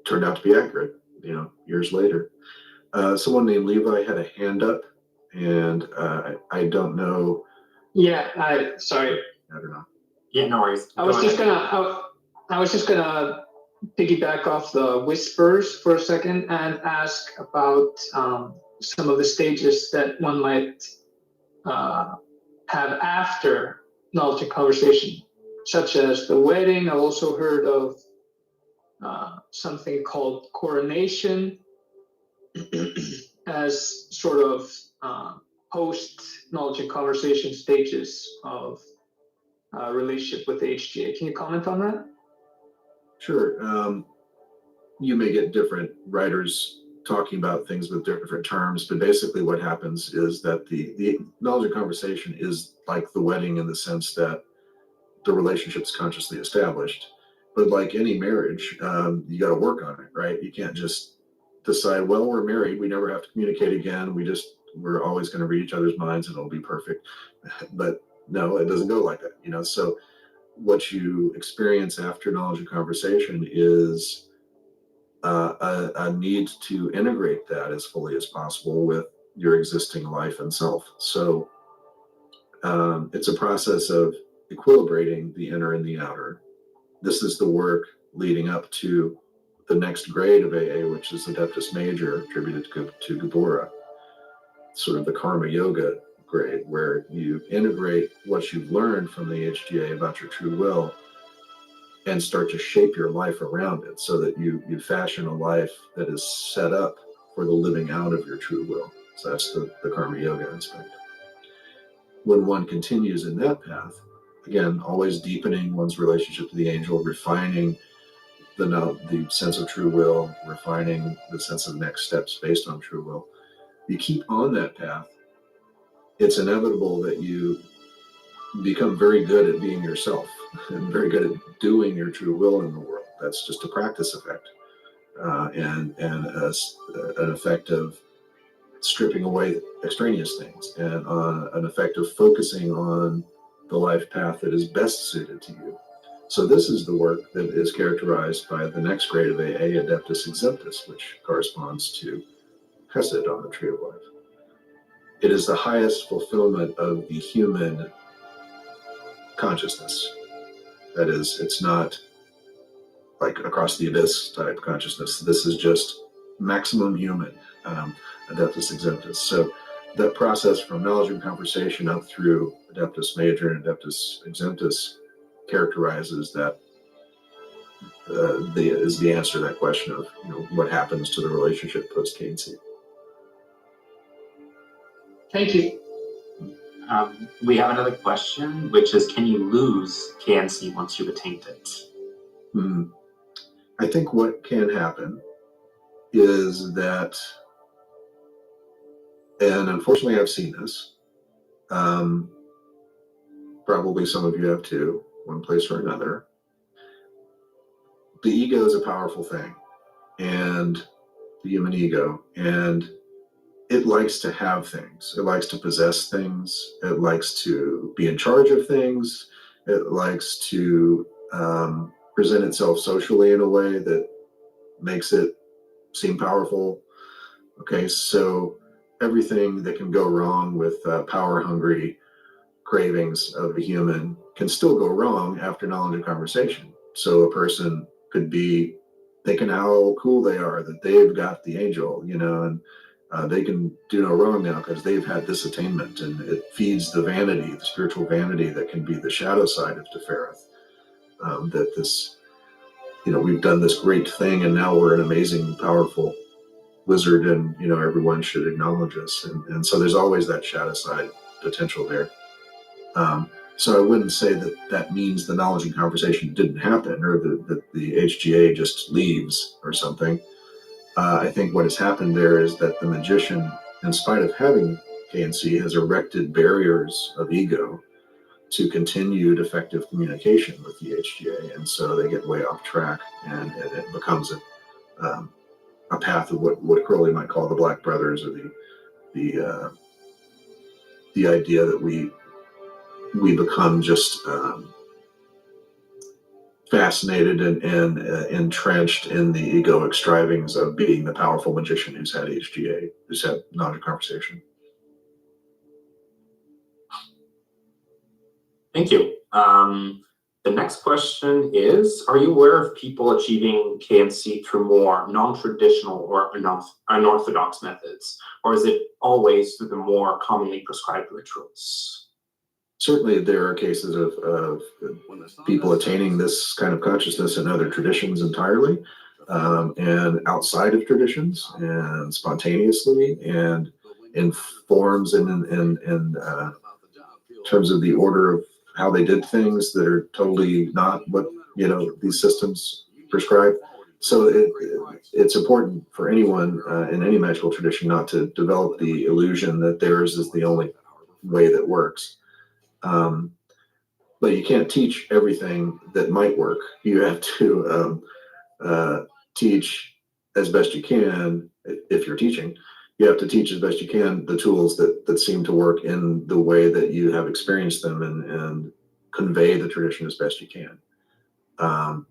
turned out to be accurate, years later. Someone named Levi had a hand up, and I don't know. Yeah, sorry. I don't know. Yeah, no worries. I was just gonna piggyback off the whispers for a second and ask about some of the stages that one might have after knowledge and conversation, such as the wedding. I've also heard of something called coronation as sort of post knowledge and conversation stages of relationship with HGA. Can you comment on that? Sure. you may get different writers talking about things with different terms, but basically what happens is that the knowledge of conversation is like the wedding in the sense that the relationship's consciously established. But like any marriage, you got to work on it, right? You can't just decide, well, we're married, we never have to communicate again. We're always going to read each other's minds and it'll be perfect. But no, it doesn't go like that, you know? So what you experience after knowledge of conversation is a need to integrate that as fully as possible with your existing life and self. So it's a process of equilibrating the inner and the outer. This is the work leading up to the next grade of AA, which is Adeptus Major, attributed to Gabora, sort of the Karma Yoga grade, where you integrate what you've learned from the HGA about your true will and start to shape your life around it so that you fashion a life that is set up for the living out of your true will. So that's the Karma Yoga aspect. When one continues in that path, again, always deepening one's relationship to the angel, refining the sense of true will, refining the sense of next steps based on true will. You keep on that path, it's inevitable that you become very good at being yourself and very good at doing your true will in the world. That's just a practice effect and an effect of stripping away extraneous things and an effect of focusing on the life path that is best suited to you. So this is the work that is characterized by the next grade of AA, Adeptus Exemptus, which corresponds to Chesed on the Tree of Life. It is the highest fulfillment of the human consciousness. That is, it's not like across the abyss type consciousness. This is just maximum human, Adeptus Exemptus. So that process from knowledge and conversation up through Adeptus Major and Adeptus Exemptus characterizes that is the answer to that question of what happens to the relationship post KNC. Thank you. We have another question, which is, can you lose KNC once you've attained it? I think what can happen is that, and unfortunately I've seen this, probably some of you have too, one place or another. The ego is a powerful thing, and the human ego, and it likes to have things. It likes to possess things. It likes to be in charge of things. It likes to present itself socially in a way that makes it seem powerful. Okay, so everything that can go wrong with power-hungry cravings of the human can still go wrong after knowledge and conversation. So a person could be thinking how cool they are, that they've got the angel, and they can do no wrong now because they've had this attainment, and it feeds the vanity, the spiritual vanity that can be the shadow side of Tefereth. That this, we've done this great thing, and now we're an amazing, powerful wizard, and everyone should acknowledge us. And so there's always that shadow side potential there. So I wouldn't say that means the knowledge and conversation didn't happen, or that the HGA just leaves or something. I think what has happened there is that the magician, in spite of having KNC, has erected barriers of ego to continued effective communication with the HGA, and so they get way off track, and it becomes a path of what Crowley might call the Black Brothers, or the idea that we become just fascinated and entrenched in the egoic strivings of being the powerful magician who's had HGA, who's had knowledge and conversation. Thank you. The next question is, are you aware of people achieving KNC through more non-traditional or unorthodox methods, or is it always through the more commonly prescribed rituals? Certainly there are cases of people attaining this kind of consciousness in other traditions entirely, and outside of traditions, and spontaneously, and in forms and in terms of the order of how they did things that are totally not what these systems prescribe. So it's important for anyone in any magical tradition not to develop the illusion that theirs is the only way that works. But you can't teach everything that might work. You have to teach as best you can. If you're teaching, you have to teach as best you can the tools that seem to work in the way that you have experienced them, and convey the tradition as best you can.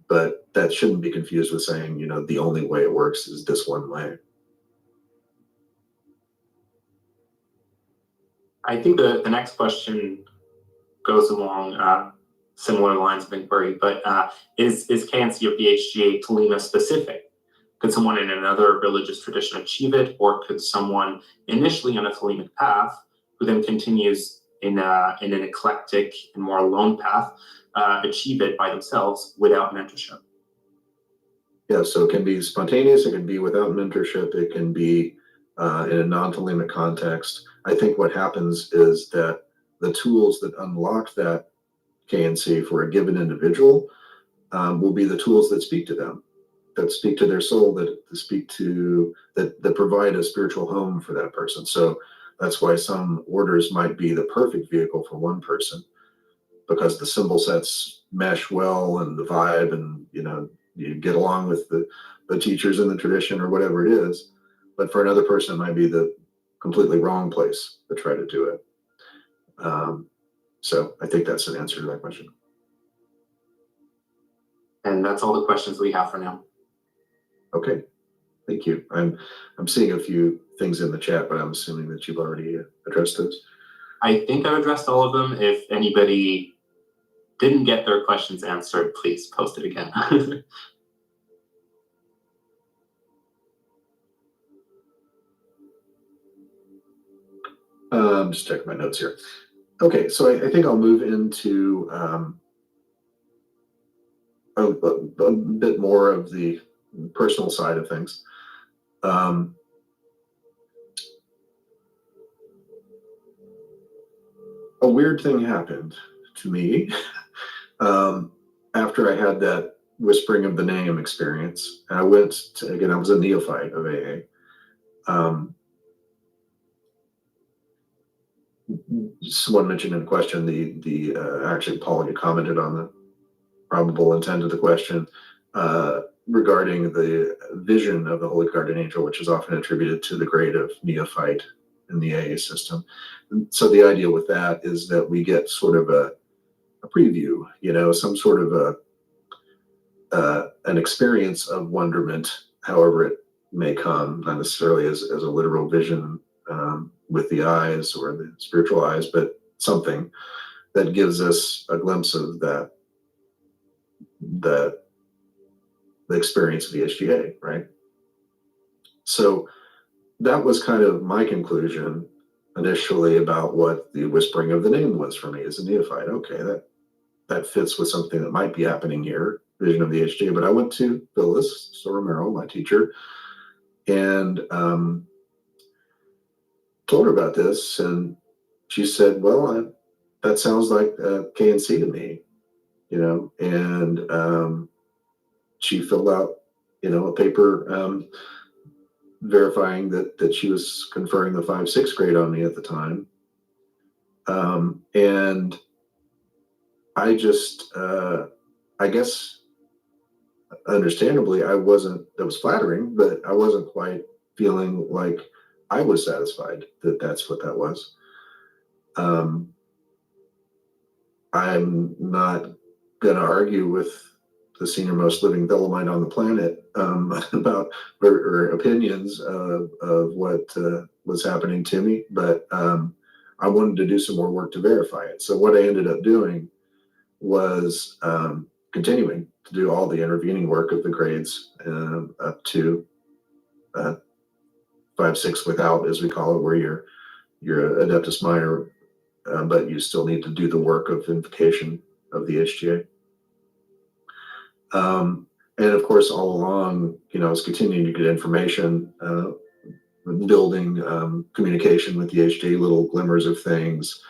But that shouldn't be confused with saying, the only way it works is this one way. I think the next question goes along similar lines of inquiry, but is KNC or BHGA Thelema specific? Could someone in another religious tradition achieve it, or could someone initially on a Thelemic path, who then continues in an eclectic and more alone path, achieve it by themselves without mentorship? Yeah, so it can be spontaneous, it can be without mentorship, it can be in a non-Thelemic context. I think what happens is that the tools that unlock that KNC for a given individual will be the tools that speak to them, that speak to their soul, that provide a spiritual home for that person. So that's why some orders might be the perfect vehicle for one person, because the symbol sets mesh well and the vibe, and you get along with the teachers in the tradition or whatever it is. But for another person, it might be the completely wrong place to try to do it. So I think that's an answer to that question. And that's all the questions we have for now. Okay, thank you. I'm seeing a few things in the chat, but I'm assuming that you've already addressed those. I think I've addressed all of them. If anybody didn't get their questions answered, please post it again. Just checking my notes here. Okay, so I think I'll move into a bit more of the personal side of things. A weird thing happened to me after I had that whispering of the name experience. I went to, again, I was a neophyte of AA. Someone mentioned in a question, actually Paul, you commented on the probable intent of the question regarding the vision of the Holy Guardian Angel, which is often attributed to the grade of neophyte in the AA system. So the idea with that is that we get sort of a preview, some sort of an experience of wonderment, however it may come, not necessarily as a literal vision with the eyes or the spiritual eyes, but something that gives us a glimpse of the experience of the HGA, right? So that was kind of my conclusion initially about what the whispering of the name was for me as a neophyte. Okay, that fits with something that might be happening here, vision of the HGA. But I went to Phyllis Romero, my teacher, and told her about this, and she said, well, that sounds like KNC to me, and she filled out, a paper verifying that she was conferring the 5-6 grade on me at the time. And I just, I guess, understandably, that was flattering, but I wasn't quite feeling like I was satisfied that that's what that was. I'm not going to argue with the senior most living Thelemite on the planet about or opinions of what was happening to me, but I wanted to do some more work to verify it. So what I ended up doing was continuing to do all the intervening work of the grades up to 5-6 without, as we call it, where you're Adeptus Minor, but you still need to do the work of invocation of the HGA. And of course, all along, I was continuing to get information, building communication with the HGA, little glimmers of things.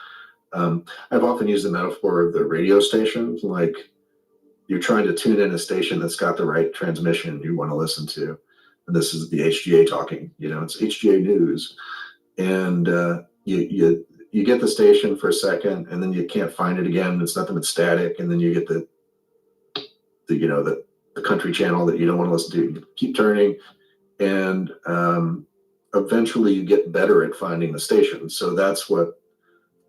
I've often used the metaphor of the radio station, like you're trying to tune in a station that's got the right transmission you want to listen to. And this is the HGA talking, it's HGA news. And you get the station for a second, and then you can't find it again. It's nothing but static. And then you get the country channel that you don't want to listen to. You keep turning, and eventually you get better at finding the station. So that's what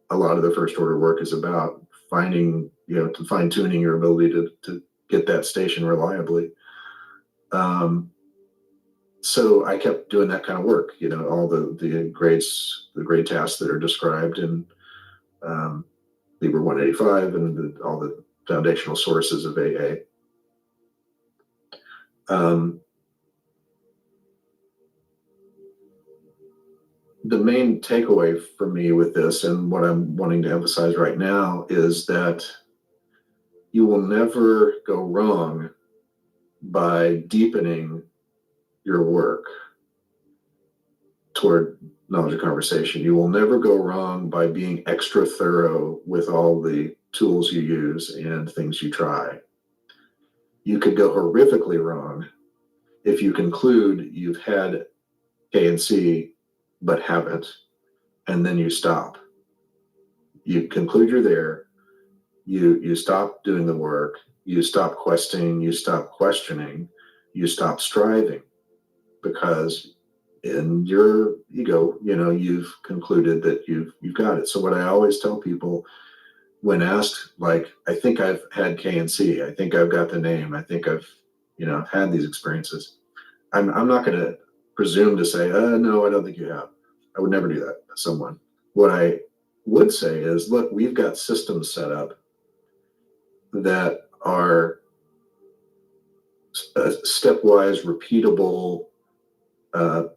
a lot of the first order work is about, finding, to fine tuning your ability to get that station reliably. So I kept doing that kind of work, all the grade tasks that are described in Liber 185 and all the foundational sources of AA. The main takeaway for me with this, and what I'm wanting to emphasize right now, is that you will never go wrong by deepening your work toward knowledge of conversation. You will never go wrong by being extra thorough with all the tools you use and things you try. You could go horrifically wrong if you conclude you've had K and C but haven't, and then you stop. You conclude you're there, you stop doing the work, you stop questing, you stop questioning, you stop striving, because in your ego, you've concluded that you've got it. So what I always tell people when asked, like, I think I've had K and C, I think I've got the name, I think I've had these experiences, I'm not going to presume to say, no, I don't think you have. I would never do that to someone. What I would say is, look, we've got systems set up that are stepwise, repeatable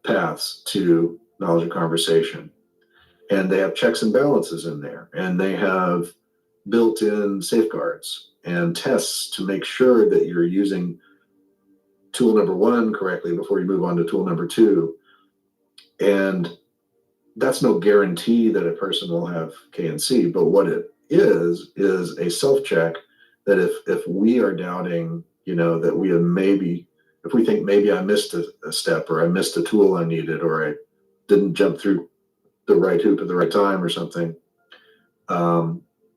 paths to knowledge of conversation. And they have checks and balances in there, and they have built-in safeguards and tests to make sure that you're using tool number one correctly before you move on to tool number two. And that's no guarantee that a person will have K and C, but what it is a self-check that if we are doubting, that we have if we think maybe I missed a step, or I missed a tool I needed, or I didn't jump through the right hoop at the right time or something,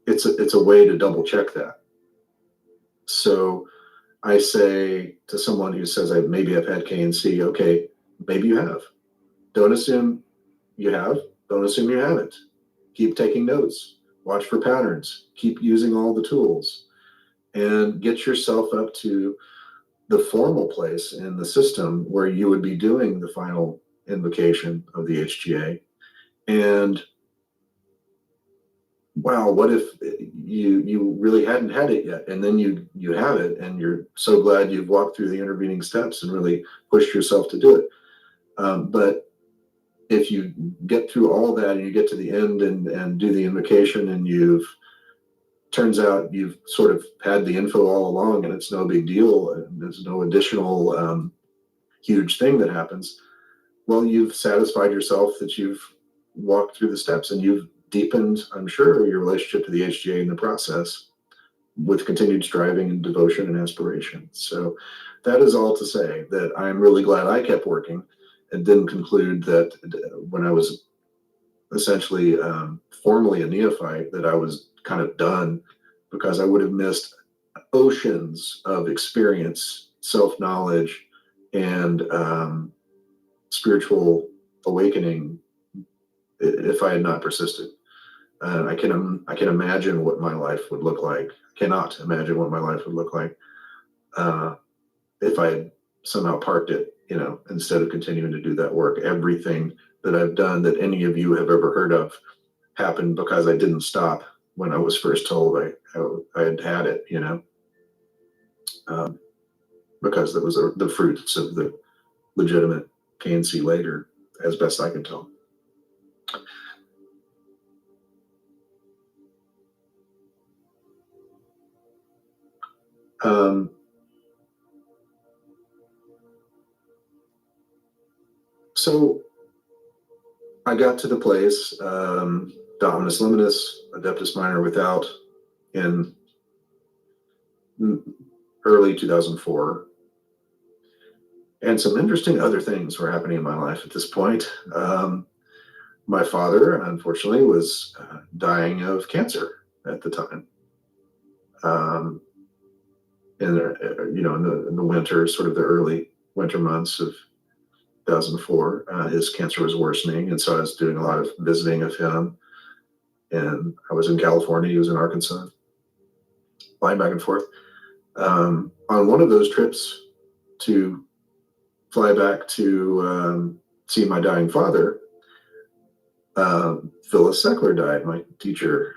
it's a way to double check that. So I say to someone who says, maybe I've had K and C, okay, maybe you have. Don't assume you have. Don't assume you haven't. Keep taking notes. Watch for patterns. Keep using all the tools. And get yourself up to the formal place in the system where you would be doing the final invocation of the HGA. And wow, what if you really hadn't had it yet, and then you have it, and you're so glad you've walked through the intervening steps and really pushed yourself to do it. But if you get through all that and you get to the end and do the invocation, and turns out you've sort of had the info all along, and it's no big deal, and there's no additional huge thing that happens, well, you've satisfied yourself that you've walked through the steps, and you've deepened, I'm sure, your relationship to the HGA in the process with continued striving and devotion and aspiration. So that is all to say that I'm really glad I kept working and didn't conclude that when I was essentially formally a neophyte that I was kind of done, because I would have missed oceans of experience, self-knowledge, and spiritual awakening if I had not persisted. I can imagine what my life would look like. Cannot imagine what my life would look like if I had somehow parked it, instead of continuing to do that work. Everything that I've done that any of you have ever heard of happened because I didn't stop when I was first told I had it, because that was the fruits of the legitimate KNC later, as best I can tell. So I got to the place, Dominus Limitus, Adeptus Minor without, in early 2004. And some interesting other things were happening in my life at this point. My father, unfortunately, was dying of cancer at the time. In the winter, sort of the early winter months of 2004, his cancer was worsening, and so I was doing a lot of visiting of him. And I was in California, he was in Arkansas, flying back and forth. On one of those trips to fly back to see my dying father, Phyllis Seckler died, my teacher.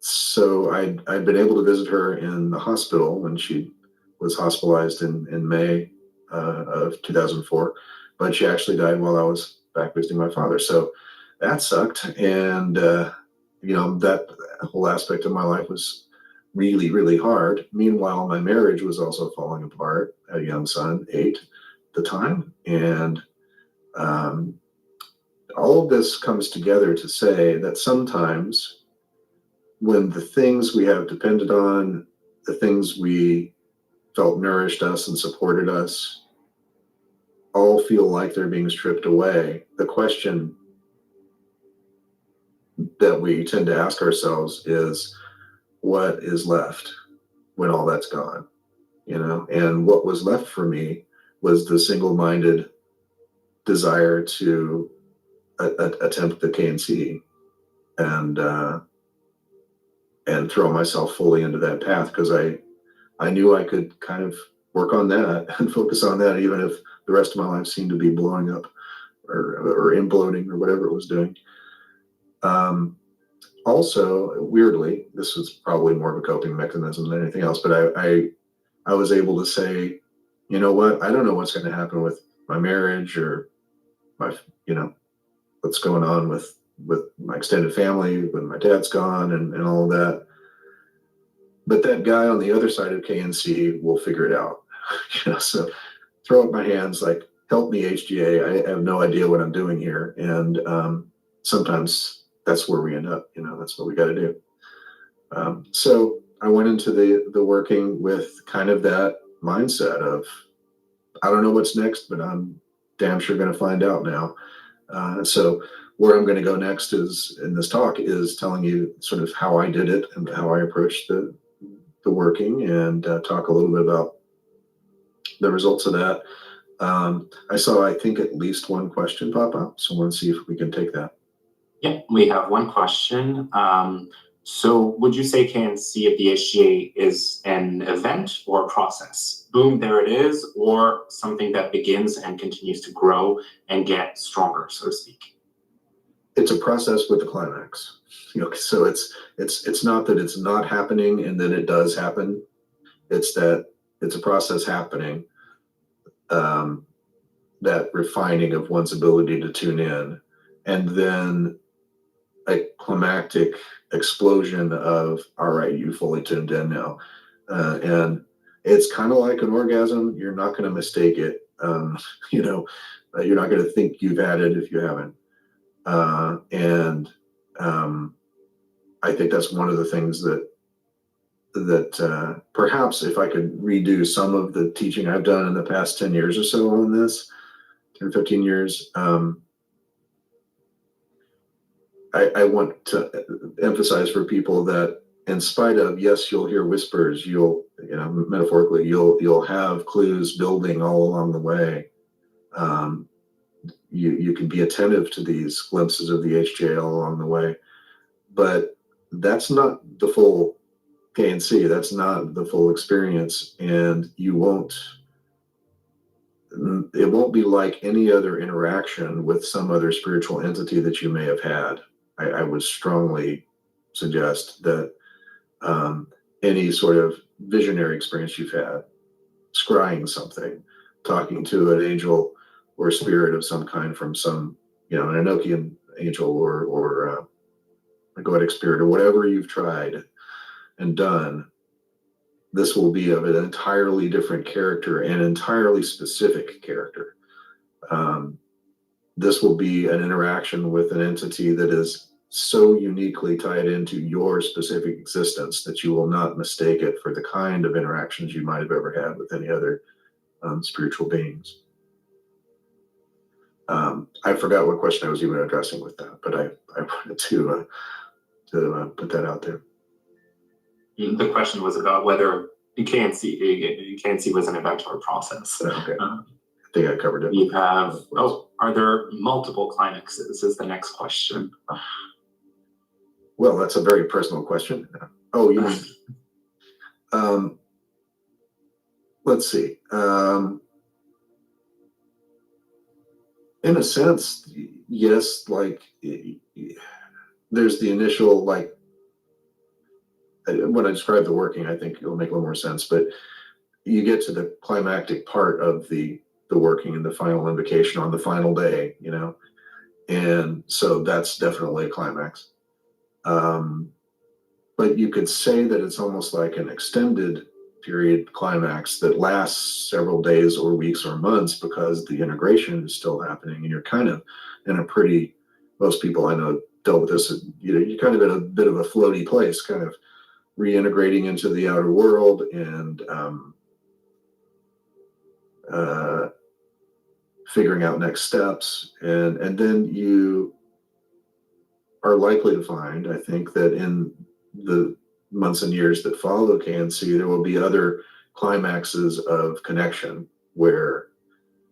So I'd been able to visit her in the hospital when she was hospitalized in May of 2004, but she actually died while I was back visiting my father. So that sucked. And, that whole aspect of my life was really, really hard. Meanwhile, my marriage was also falling apart. I had a young son, 8 at the time. And all of this comes together to say that sometimes when the things we have depended on, the things we felt nourished us and supported us, all feel like they're being stripped away, the question that we tend to ask ourselves is, what is left when all that's gone? And what was left for me was the single-minded desire to attempt the KNC and throw myself fully into that path, because I knew I could kind of work on that and focus on that, even if the rest of my life seemed to be blowing up or imploding or whatever it was doing. Also, weirdly, this was probably more of a coping mechanism than anything else, but I was able to say, you know what, I don't know what's going to happen with my marriage or my, what's going on with my extended family when my dad's gone and all of that. But that guy on the other side of KNC will figure it out. So throw up my hands, like, help me, HGA. I have no idea what I'm doing here. And sometimes that's where we end up. That's what we got to do. So I went into the working with kind of that mindset of, I don't know what's next, but I'm damn sure going to find out now. So where I'm going to go next is in this talk is telling you sort of how I did it and how I approached the working, and talk a little bit about the results of that. I saw, I think, at least one question pop up, so let's see if we can take that. Yeah, we have one question. So would you say KNC of the HGA is an event or a process? Boom, there it is, or something that begins and continues to grow and get stronger, so to speak? It's a process with a climax. So it's not that it's not happening and then it does happen. It's that it's a process happening, that refining of one's ability to tune in, and then a climactic explosion of, all right, you fully tuned in now. And it's kind of like an orgasm. You're not going to mistake it. You're not going to think you've had it if you haven't. I think that's one of the things that perhaps if I could redo some of the teaching I've done in the past 10 years or so on this, 10, 15 years, I want to emphasize for people that in spite of, yes, you'll hear whispers, metaphorically, you'll have clues building all along the way. You can be attentive to these glimpses of the HGA all along the way, but that's not the full KNC. That's not the full experience, and it won't be like any other interaction with some other spiritual entity that you may have had. I would strongly suggest that any sort of visionary experience you've had, scrying something, talking to an angel or spirit of some kind from some, an Enochian angel or a goetic spirit, or whatever you've tried and done, this will be of an entirely different character, an entirely specific character. This will be an interaction with an entity that is so uniquely tied into your specific existence that you will not mistake it for the kind of interactions you might have ever had with any other spiritual beings. I forgot what question I was even addressing with that, but I wanted to put that out there. The question was about whether KNC was an event or a process. Okay. I think I covered it. You have, are there multiple climaxes is the next question. Well, that's a very personal question. Oh, you mean, let's see. In a sense, yes, like there's the initial, like, when I describe the working, I think it'll make a little more sense, but you get to the climactic part of the working and the final invocation on the final day, you know, and so that's definitely a climax. But you could say that it's almost like an extended period climax that lasts several days or weeks or months because the integration is still happening and you're kind of in a pretty, most people I know dealt with this, you know, you're kind of in a bit of a floaty place, kind of reintegrating into the outer world and figuring out next steps. And then you are likely to find, I think, that in the months and years that follow KNC, there will be other climaxes of connection where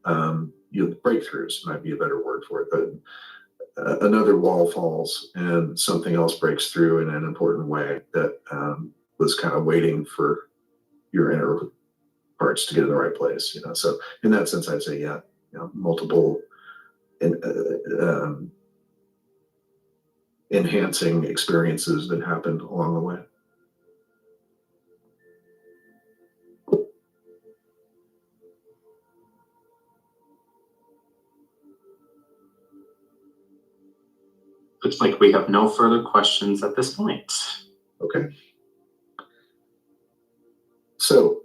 breakthroughs might be a better word for it, but another wall falls and something else breaks through in an important way that was kind of waiting for your inner parts to get in the right place, you know. So in that sense, I'd say, yeah, you know, multiple enhancing experiences that happened along the way. Looks like we have no further questions at this point. Okay. So,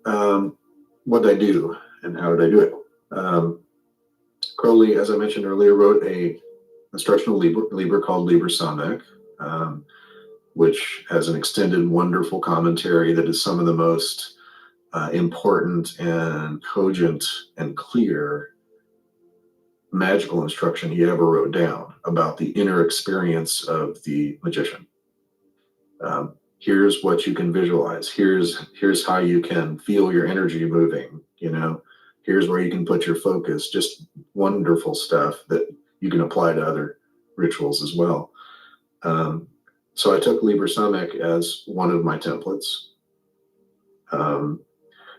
what did I do and how did I do it? Crowley, as I mentioned earlier, wrote a instructional Liber called Liber Samek, which has an extended, wonderful commentary that is some of the most important and cogent and clear magical instruction he ever wrote down about the inner experience of the magician. Here's what you can visualize. Here's how you can feel your energy moving, you know. Here's where you can put your focus. Just wonderful stuff that you can apply to other rituals as well. So I took Liber Samek as one of my templates.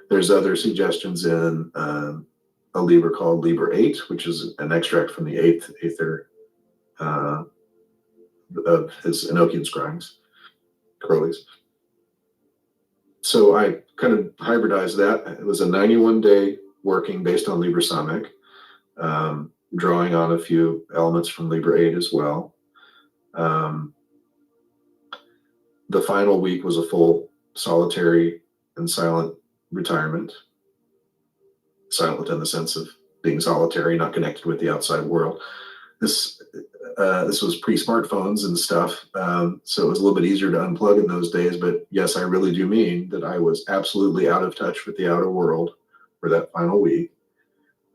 There's other suggestions in a Liber called Liber 8, which is an extract from the 8th Aether of his Enochian scryings, Crowley's. So I kind of hybridized that. It was a 91-day working based on Liber Samek, drawing on a few elements from Liber 8 as well. The final week was a full solitary and silent retirement. Silent in the sense of being solitary, not connected with the outside world. This was pre-smartphones and stuff, so it was a little bit easier to unplug in those days. But yes, I really do mean that I was absolutely out of touch with the outer world for that final week.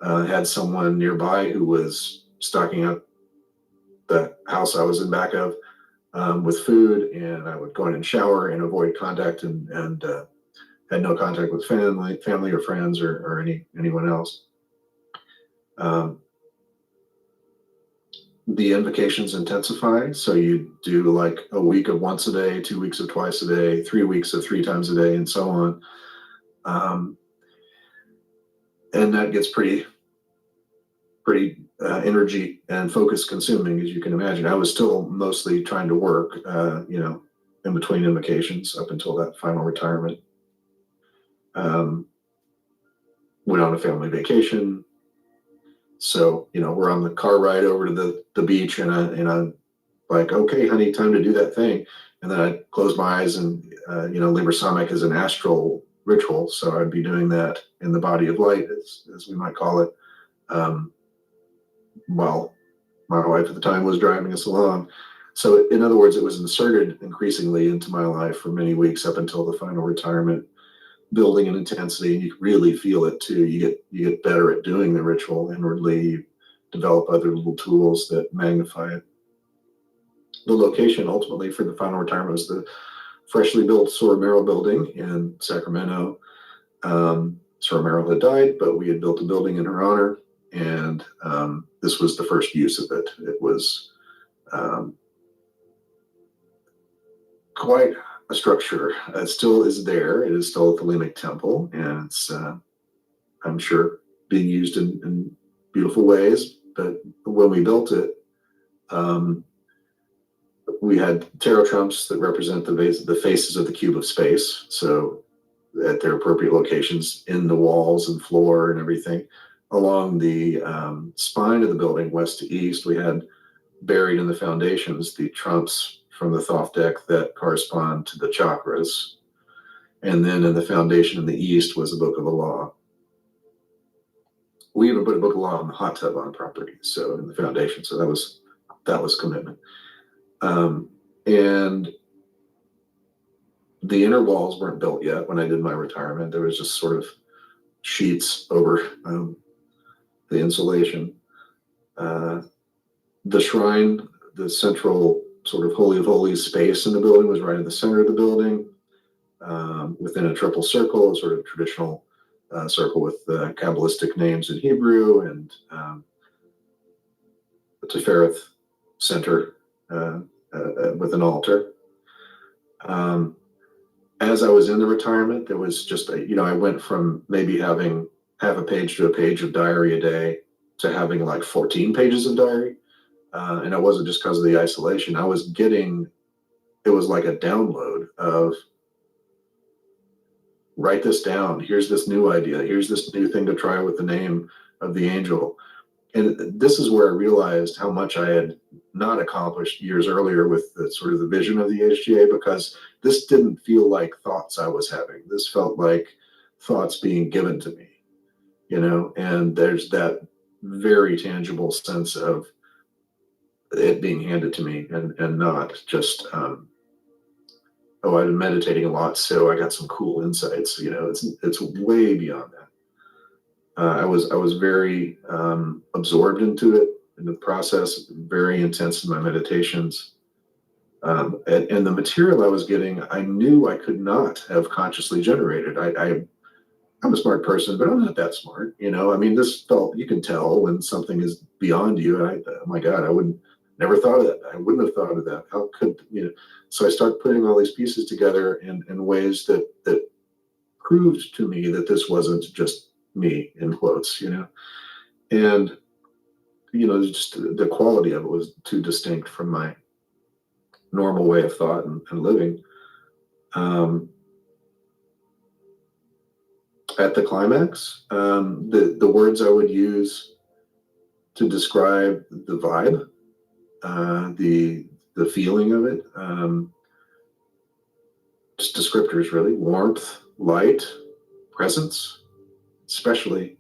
Had someone nearby who was stocking up the house I was in back of with food, and I would go in and shower and avoid contact and had no contact with family or friends or anyone else. The invocations intensify, so you do like a week of once a day, 2 weeks of twice a day, 3 weeks of 3 times a day, and so on. And that gets pretty energy and focus consuming, as you can imagine. I was still mostly trying to work, you know, in between invocations up until that final retirement. Went on a family vacation. So, you know, we're on the car ride over to the beach and I'm like, okay, honey, time to do that thing. And then I close my eyes and, you know, Liber Samek is an astral ritual. So I'd be doing that in the body of light, as we might call it, while my wife at the time was driving us along. So in other words, it was inserted increasingly into my life for many weeks up until the final retirement, building in intensity, and you really feel it too. You get better at doing the ritual inwardly. You develop other little tools that magnify it. The location ultimately for the final retirement was the freshly built Soramero building in Sacramento. Soramero had died, but we had built a building in her honor, and this was the first use of it. It was quite a structure. It still is there. It is still at the Thelemic Temple, and it's, I'm sure, being used in beautiful ways. But when we built it, we had tarot trumps that represent the faces of the cube of space. So at their appropriate locations in the walls and floor and everything. Along the spine of the building, west to east, we had buried in the foundations the trumps from the Thoth deck that correspond to the chakras. And then in the foundation in the east was the Book of the Law. We even put a Book of the Law in the hot tub on property, so in the foundation. So that was commitment. And the inner walls weren't built yet when I did my retirement. There was just sort of sheets over the insulation. The shrine, the central sort of Holy of Holies space in the building, was right in the center of the building, within a triple circle, a sort of traditional circle with Kabbalistic names in Hebrew, and the Tifereth center with an altar. As I was in the retirement, there was just I went from maybe having half a page to a page of diary a day to having like 14 pages of diary. And it wasn't just because of the isolation. I was getting, it was like a download of, write this down. Here's this new idea. Here's this new thing to try with the name of the angel. And this is where I realized how much I had not accomplished years earlier with the sort of the vision of the HGA, because this didn't feel like thoughts I was having. This felt like thoughts being given to me, and there's that very tangible sense of it being handed to me, and not just, I've been meditating a lot, so I got some cool insights. It's way beyond that. I was very absorbed into it, in the process, very intense in my meditations. And the material I was getting, I knew I could not have consciously generated. I'm a smart person, but I'm not that smart. This felt, you can tell when something is beyond you. Oh my God, never thought of that. I wouldn't have thought of that. How could, so I started putting all these pieces together in ways that proved to me that this wasn't just me, in quotes, and just the quality of it was too distinct from my normal way of thought and living. At the climax, the words I would use to describe the vibe, the feeling of it, just descriptors really: warmth, light, presence, especially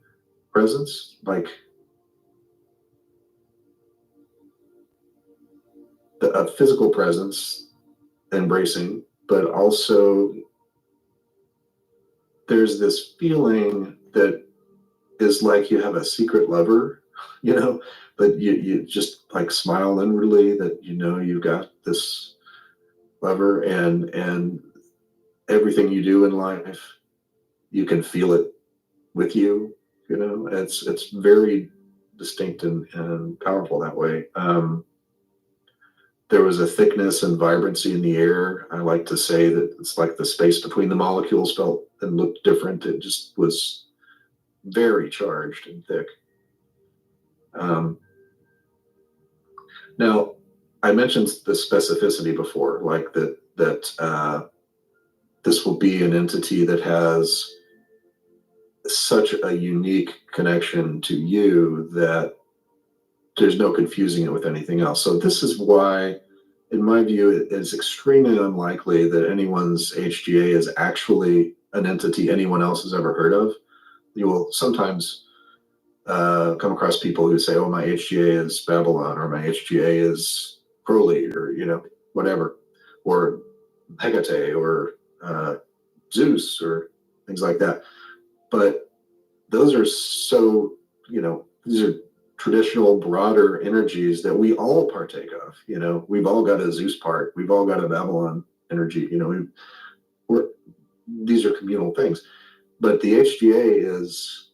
presence, like a physical presence, embracing, but also there's this feeling that is like you have a secret lover, but you just like smile inwardly that you've got this lover, and everything you do in life, you can feel it with you. It's very distinct and powerful that way. There was a thickness and vibrancy in the air. I like to say that it's like the space between the molecules felt and looked different. It just was very charged and thick. Now, I mentioned the specificity before, like that this will be an entity that has such a unique connection to you that there's no confusing it with anything else. So this is why, in my view, it is extremely unlikely that anyone's HGA is actually an entity anyone else has ever heard of. You will sometimes come across people who say, oh, my HGA is Babylon, or my HGA is Crowley or, whatever, or Hecate or Zeus or things like that. But those are so, these are traditional, broader energies that we all partake of. We've all got a Zeus part. We've all got a Babylon energy. These are communal things. But the HGA is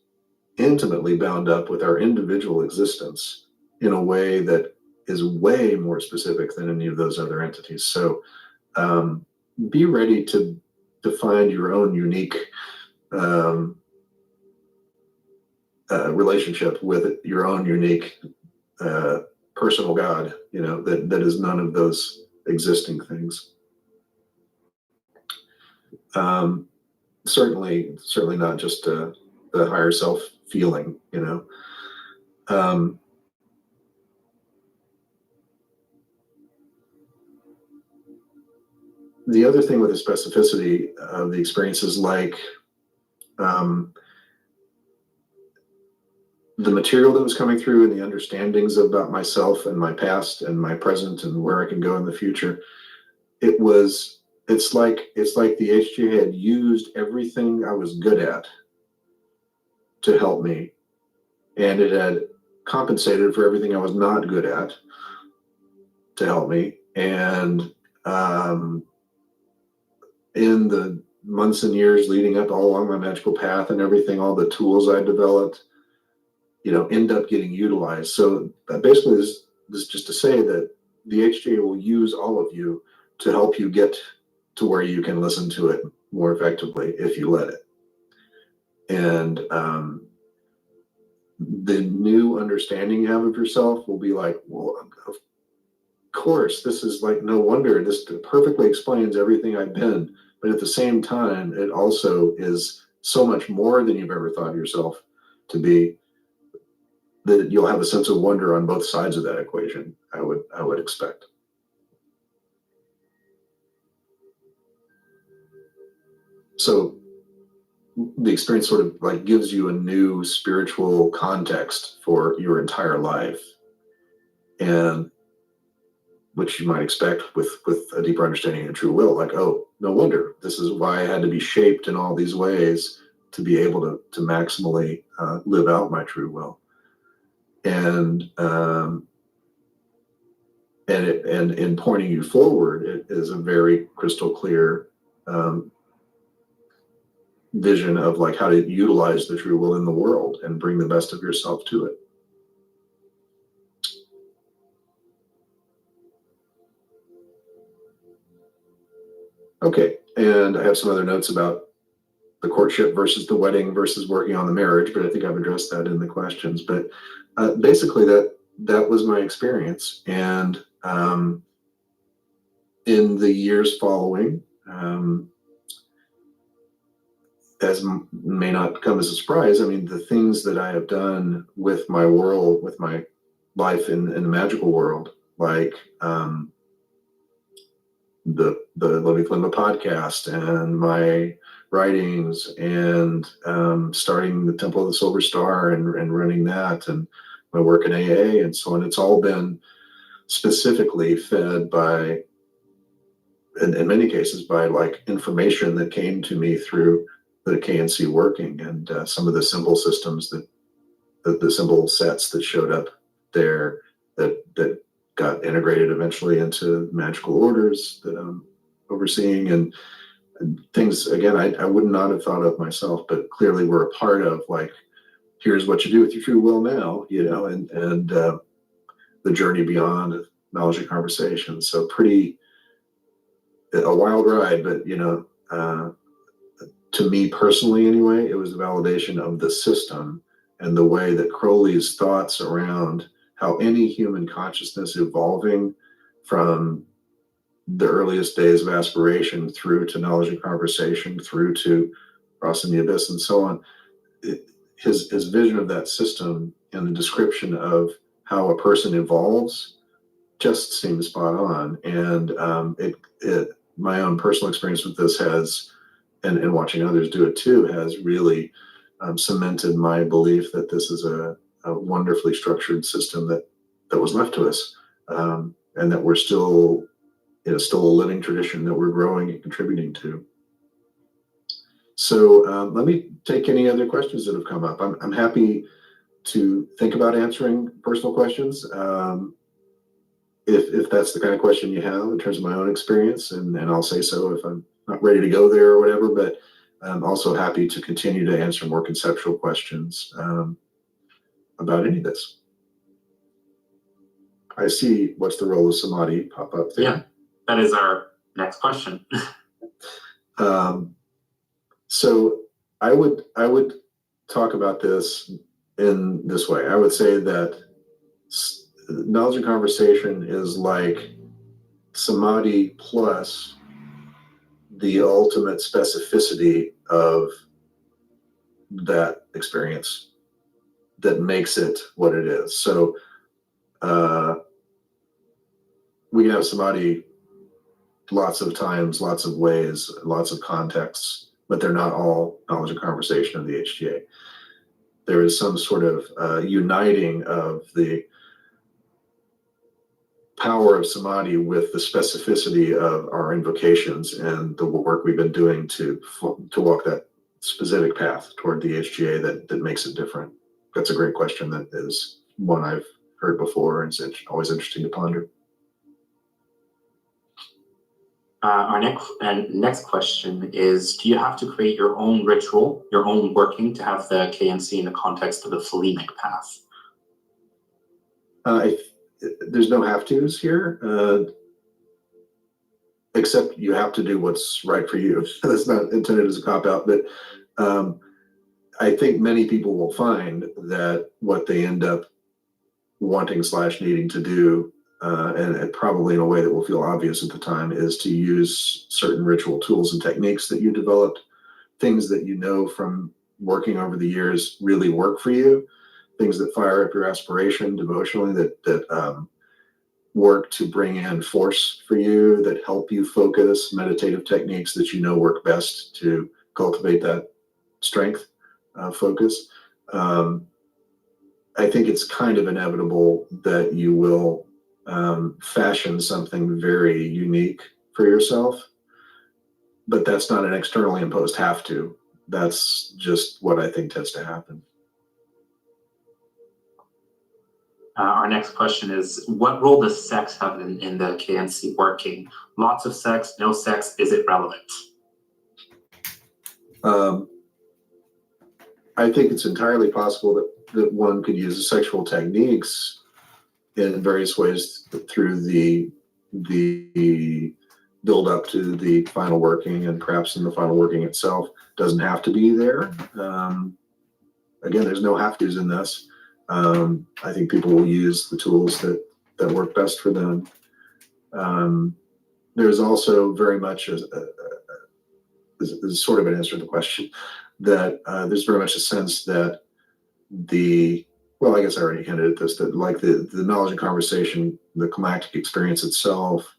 intimately bound up with our individual existence in a way that is way more specific than any of those other entities. So be ready to find your own unique relationship with your own unique personal God, that is none of those existing things. Certainly not just the higher self feeling, The other thing with the specificity of the experiences, like the material that was coming through and the understandings about myself and my past and my present and where I can go in the future, it's like the HGA had used everything I was good at to help me, and it had compensated for everything I was not good at to help me. And in the months and years leading up all along my magical path and everything, all the tools I developed, end up getting utilized. So basically this is just to say that the HGA will use all of you to help you get to where you can listen to it more effectively if you let it. And the new understanding you have of yourself will be like, well, of course, this is like, no wonder, this perfectly explains everything I've been. But at the same time, it also is so much more than you've ever thought yourself to be, that you'll have a sense of wonder on both sides of that equation, I would expect. So the experience sort of like gives you a new spiritual context for your entire life, and which you might expect with a deeper understanding of true will. Like, oh, no wonder, this is why I had to be shaped in all these ways to be able to maximally live out my true will. And in pointing you forward, it is a very crystal clear vision of like how to utilize the true will in the world and bring the best of yourself to it. Okay, and I have some other notes about the courtship versus the wedding versus working on the marriage, but I think I've addressed that in the questions. But basically that was my experience. And in the years following, as may not come as a surprise, I mean, the things that I have done with my world, with my life in the magical world, like the Living Flimba podcast and my writings and starting the Temple of the Silver Star and running that, and my work in AA and so on, it's all been specifically fed by, in many cases, by like information that came to me through the KNC working, and some of the symbol systems the symbol sets that showed up there that got integrated eventually into magical orders that I'm overseeing, and things, again, I would not have thought of myself, but clearly we're a part of, like, here's what you do with your free will now, and the journey beyond knowledge and conversation. So a wild ride, but to me personally anyway, it was a validation of the system and the way that Crowley's thoughts around how any human consciousness evolving from the earliest days of aspiration through to knowledge and conversation, through to crossing the abyss and so on, his vision of that system and the description of how a person evolves just seems spot on. And my own personal experience with this has, and watching others do it too, has really cemented my belief that this is a wonderfully structured system that was left to us. and that we're still a living tradition that we're growing and contributing to. So let me take any other questions that have come up. I'm happy to think about answering personal questions. If that's the kind of question you have in terms of my own experience, and I'll say so if I'm not ready to go there or whatever, but I'm also happy to continue to answer more conceptual questions about any of this. I see what's the role of samadhi pop up there. Yeah, that is our next question. So I would talk about this in this way. I would say that knowledge and conversation is like samadhi plus the ultimate specificity of that experience that makes it what it is. So we can have samadhi lots of times, lots of ways, lots of contexts, but they're not all knowledge and conversation of the HTA. There is some sort of uniting of the power of samadhi with the specificity of our invocations and the work we've been doing to walk that specific path toward the HGA that makes it different. That's a great question. That is one I've heard before, and it's always interesting to ponder. Our next question is, do you have to create your own ritual, your own working to have the KNC in the context of the phalemic path? There's no have-tos here, except you have to do what's right for you. That's not intended as a cop-out, but I think many people will find that what they end up wanting / needing to do, and probably in a way that will feel obvious at the time, is to use certain ritual tools and techniques that you developed, things that you know from working over the years really work for you, things that fire up your aspiration devotionally, that work to bring in force for you, that help you focus, meditative techniques that you know work best to cultivate that strength, focus. I think it's kind of inevitable that you will fashion something very unique for yourself, but that's not an externally imposed have to. That's just what I think tends to happen. Our next question is, what role does sex have in the KNC working? Lots of sex, no sex, is it relevant? I think it's entirely possible that one could use the sexual techniques in various ways through the build up to the final working, and perhaps in the final working itself. Doesn't have to be there. Again, there's no have-tos in this. I think people will use the tools that work best for them. There's also very much a sort of an answer to the question that there's very much a sense that I guess I already hinted at this, that like the knowledge and conversation, the climactic experience itself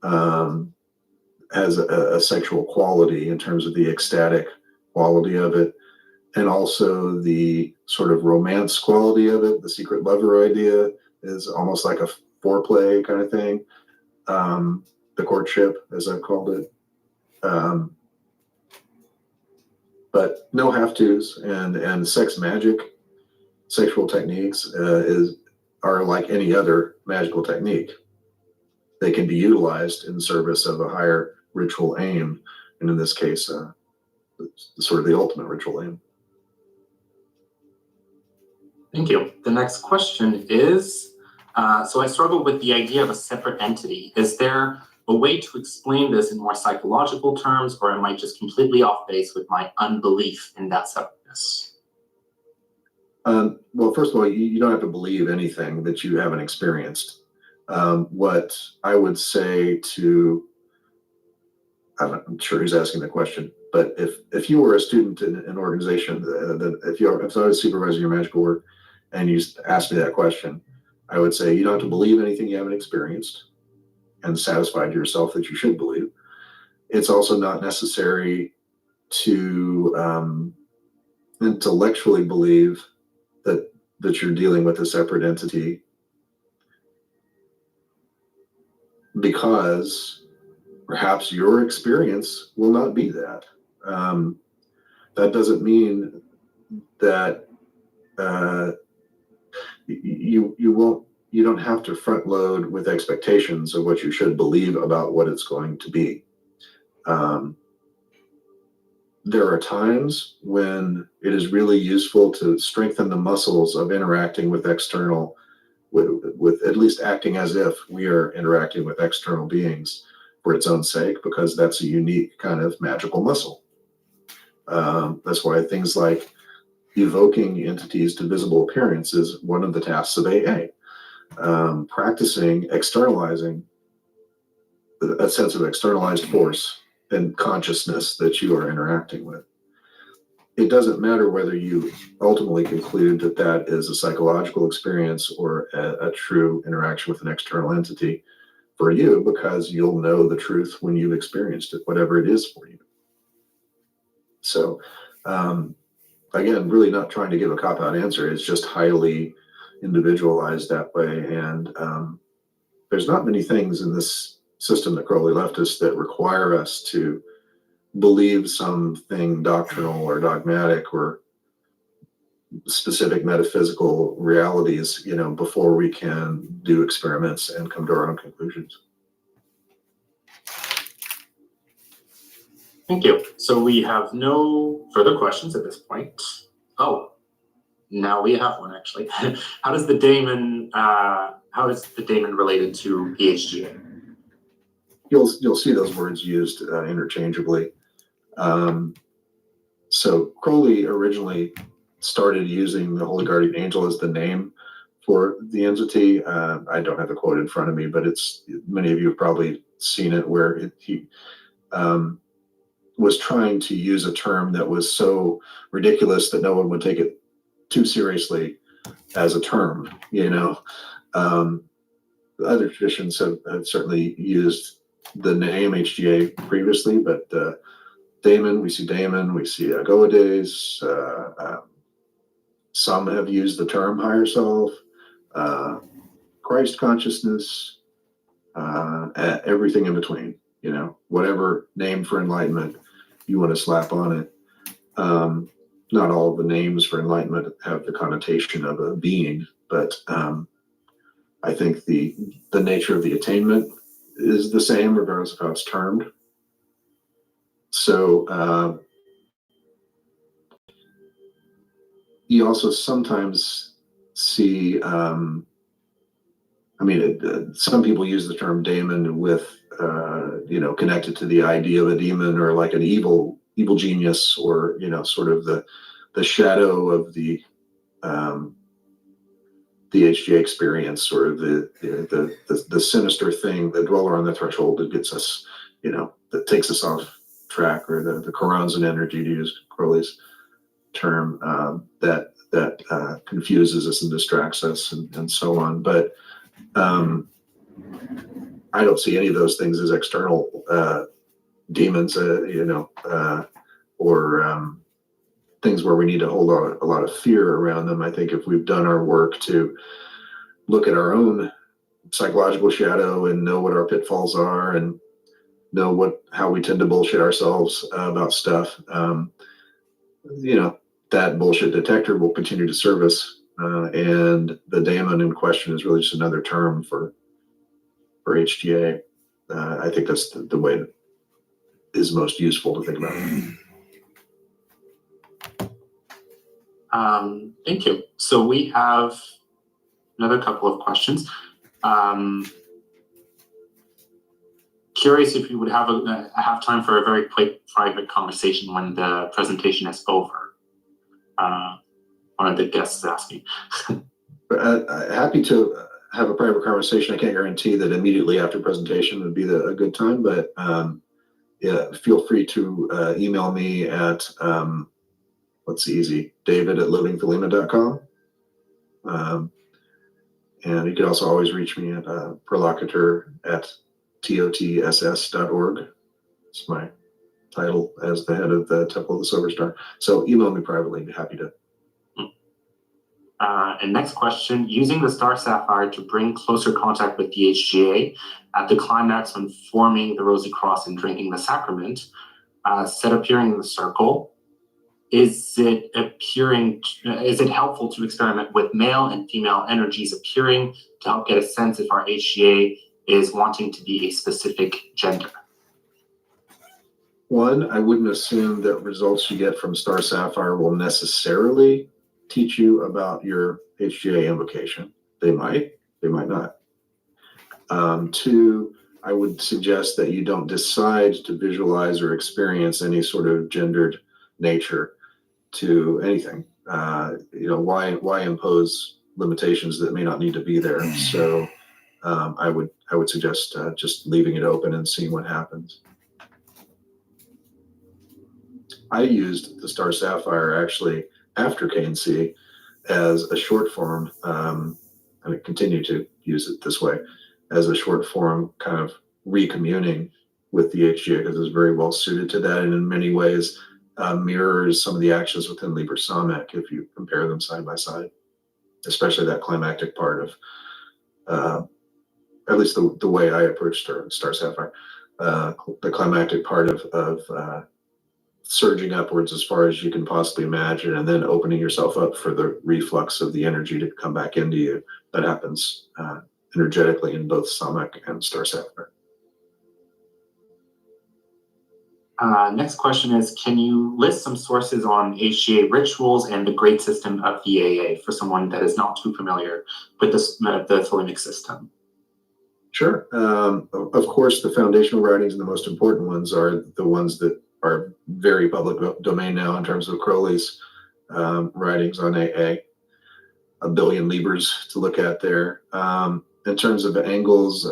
has a sexual quality in terms of the ecstatic quality of it, and also the sort of romance quality of it. The secret lover idea is almost like a foreplay kind of thing. The courtship, as I've called it. But no have-tos, and sex magic, sexual techniques are like any other magical technique. They can be utilized in service of a higher ritual aim, and in this case, sort of the ultimate ritual aim. Thank you. The next question is, so I struggle with the idea of a separate entity. Is there a way to explain this in more psychological terms, or am I just completely off base with my unbelief in that separateness? Well, first of all, you don't have to believe anything that you haven't experienced. What I would say to, I'm sure who's asking the question, but if you were a student in an organization, if I was supervising your magical work and you asked me that question, I would say you don't have to believe anything you haven't experienced and satisfied yourself that you should believe. It's also not necessary to intellectually believe that you're dealing with a separate entity. because perhaps your experience will not be that. That doesn't mean that you don't have to front load with expectations of what you should believe about what it's going to be. There are times when it is really useful to strengthen the muscles of interacting with external, with at least acting as if we are interacting with external beings for its own sake, because that's a unique kind of magical muscle. That's why things like evoking entities to visible appearance is one of the tasks of AA. Practicing externalizing a sense of externalized force and consciousness that you are interacting with. It doesn't matter whether you ultimately conclude that that is a psychological experience or a true interaction with an external entity for you, because you'll know the truth when you've experienced it, whatever it is for you. So, again, really not trying to give a cop-out answer. It's just highly individualized that way. And there's not many things in this system that Crowley left us that require us to believe something doctrinal or dogmatic or specific metaphysical realities, before we can do experiments and come to our own conclusions. Thank you. So we have no further questions at this point. Oh, now we have one actually. How is the daemon related to PHGA? You'll see those words used interchangeably. So Crowley originally started using the Holy Guardian Angel as the name for the entity. I don't have the quote in front of me, but many of you have probably seen it, where he was trying to use a term that was so ridiculous that no one would take it too seriously as a term. Other traditions have certainly used the name HGA previously, but daemon, we see Goades. Some have used the term higher self, Christ consciousness, everything in between. Whatever name for enlightenment you want to slap on it. Not all of the names for enlightenment have the connotation of a being, but I think the nature of the attainment is the same regardless of how it's termed. So you also sometimes see, some people use the term daemon with, connected to the idea of a demon or like an evil genius, or, sort of the shadow of the HGA experience, or the sinister thing, the dweller on the threshold that gets us, that takes us off track, or the Coran's and energy, to use Crowley's term, that confuses us and distracts us, and so on. But I don't see any of those things as external demons, or things where we need to hold a lot of fear around them. I think if we've done our work to look at our own psychological shadow and know what our pitfalls are, and know how we tend to bullshit ourselves about stuff, that bullshit detector will continue to serve us. And the daemon in question is really just another term for HGA. I think that's the way that is most useful to think about. Thank you. So we have another couple of questions. Curious if you would have time for a very quick private conversation when the presentation is over. One of the guests is asking. Happy to have a private conversation. I can't guarantee that immediately after presentation would be a good time, but yeah, feel free to email me at what's easy, david@livingthelema.com. And you can also always reach me at perlocutor@totss.org. It's my title as the head of the Temple of the Silver Star. So email me privately. I'd be happy to. And next question, using the star sapphire to bring closer contact with the HGA at the climax when forming the Rosy Cross and drinking the sacrament, set appearing in the circle, is it helpful to experiment with male and female energies appearing to help get a sense if our HGA is wanting to be a specific gender? One, I wouldn't assume that results you get from Star Sapphire will necessarily teach you about your HGA invocation. They might not. Two, I would suggest that you don't decide to visualize or experience any sort of gendered nature to anything. Why impose limitations that may not need to be there? So I would suggest just leaving it open and seeing what happens. I used the Star Sapphire actually after KNC as a short form, and I continue to use it this way as a short form kind of recommuning with the HGA because it's very well suited to that, and in many ways mirrors some of the actions within Liber Samec if you compare them side by side, especially that climactic part of, at least the way I approach Star Sapphire, the climactic part of surging upwards as far as you can possibly imagine, and then opening yourself up for the reflux of the energy to come back into you. That happens energetically in both Samec and Star Sapphire. Next question is, can you list some sources on HGA rituals and the grade system of the AA for someone that is not too familiar with the Thelemic system? Sure. Of course, the foundational writings and the most important ones are the ones that are very public domain now in terms of Crowley's writings on AA. A billion libras to look at there. In terms of Engel's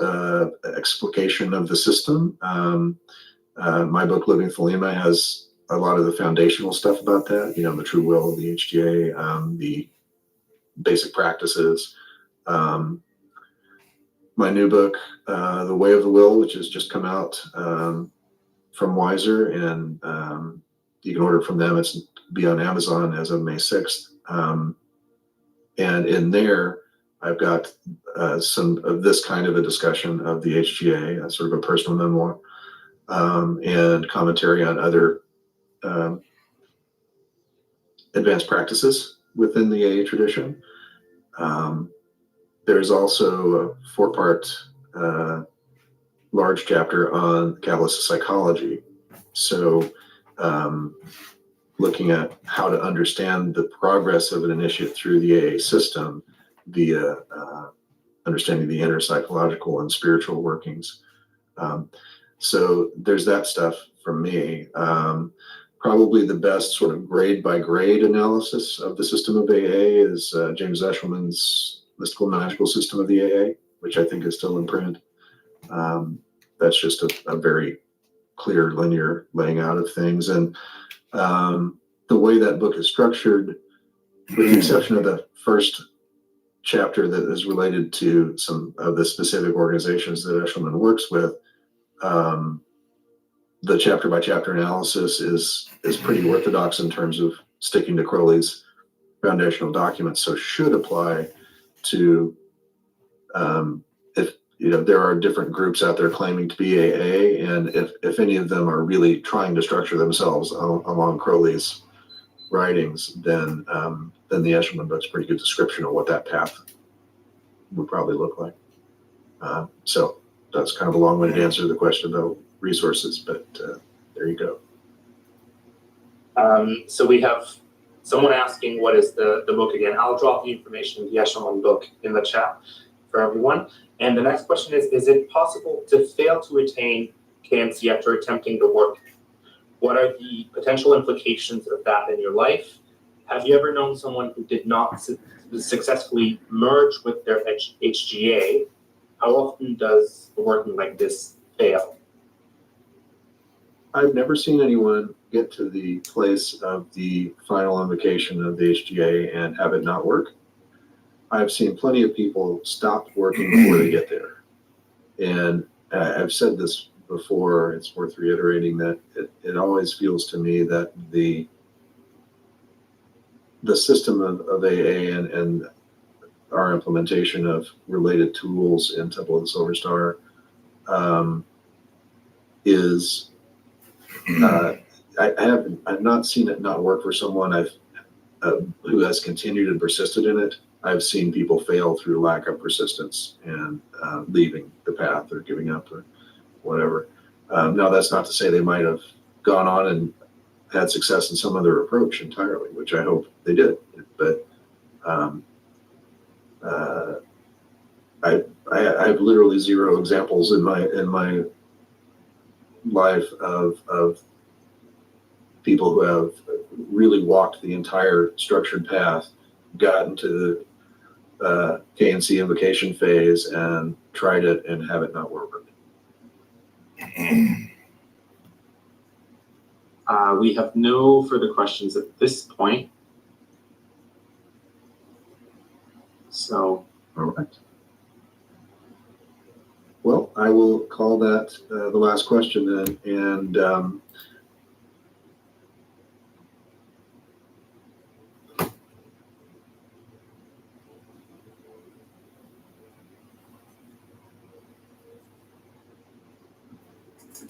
explication of the system, my book, Living Thelema, has a lot of the foundational stuff about that, the true will, the HGA, the basic practices. My new book, The Way of the Will, which has just come out from Wiser, and you can order it from them. It's be on Amazon as of May 6th. And in there, I've got some of this kind of a discussion of the HGA, sort of a personal memoir, and commentary on other advanced practices within the AA tradition. There's also a 4-part large chapter on Kabbalistic psychology. So looking at how to understand the progress of an initiate through the AA system via understanding the inner psychological and spiritual workings. So there's that stuff from me. Probably the best sort of grade by grade analysis of the system of AA is James Eshelman's Mystical Magical System of the AA, which I think is still in print. That's just a very clear linear laying out of things. And the way that book is structured, with the exception of the first chapter that is related to some of the specific organizations that Eshelman works with, the chapter by chapter analysis is pretty orthodox in terms of sticking to Crowley's foundational documents, so should apply to if there are different groups out there claiming to be AA, and if any of them are really trying to structure themselves along Crowley's writings, then the Eshelman book's a pretty good description of what that path would probably look like. So that's kind of a long-winded answer to the question about resources, but there you go. So we have someone asking what is the book again. I'll drop the information, the Eshelman book, in the chat for everyone. And the next question is it possible to fail to attain KNC after attempting the work? What are the potential implications of that in your life? Have you ever known someone who did not successfully merge with their HGA? How often does the working like this fail? I've never seen anyone get to the place of the final invocation of the HGA and have it not work. I've seen plenty of people stop working before they get there. And I've said this before, it's worth reiterating that it always feels to me that the the system of AA and our implementation of related tools in Temple of the Silver Star is I've not seen it not work for someone who has continued and persisted in it. I've seen people fail through lack of persistence and leaving the path or giving up or whatever. Now, that's not to say they might have gone on and had success in some other approach entirely, which I hope they did. But I have literally zero examples in my life of people who have really walked the entire structured path, gotten to the KNC invocation phase and tried it and have it not work. We have no further questions at this point. So, all right. Well, I will call that the last question then. And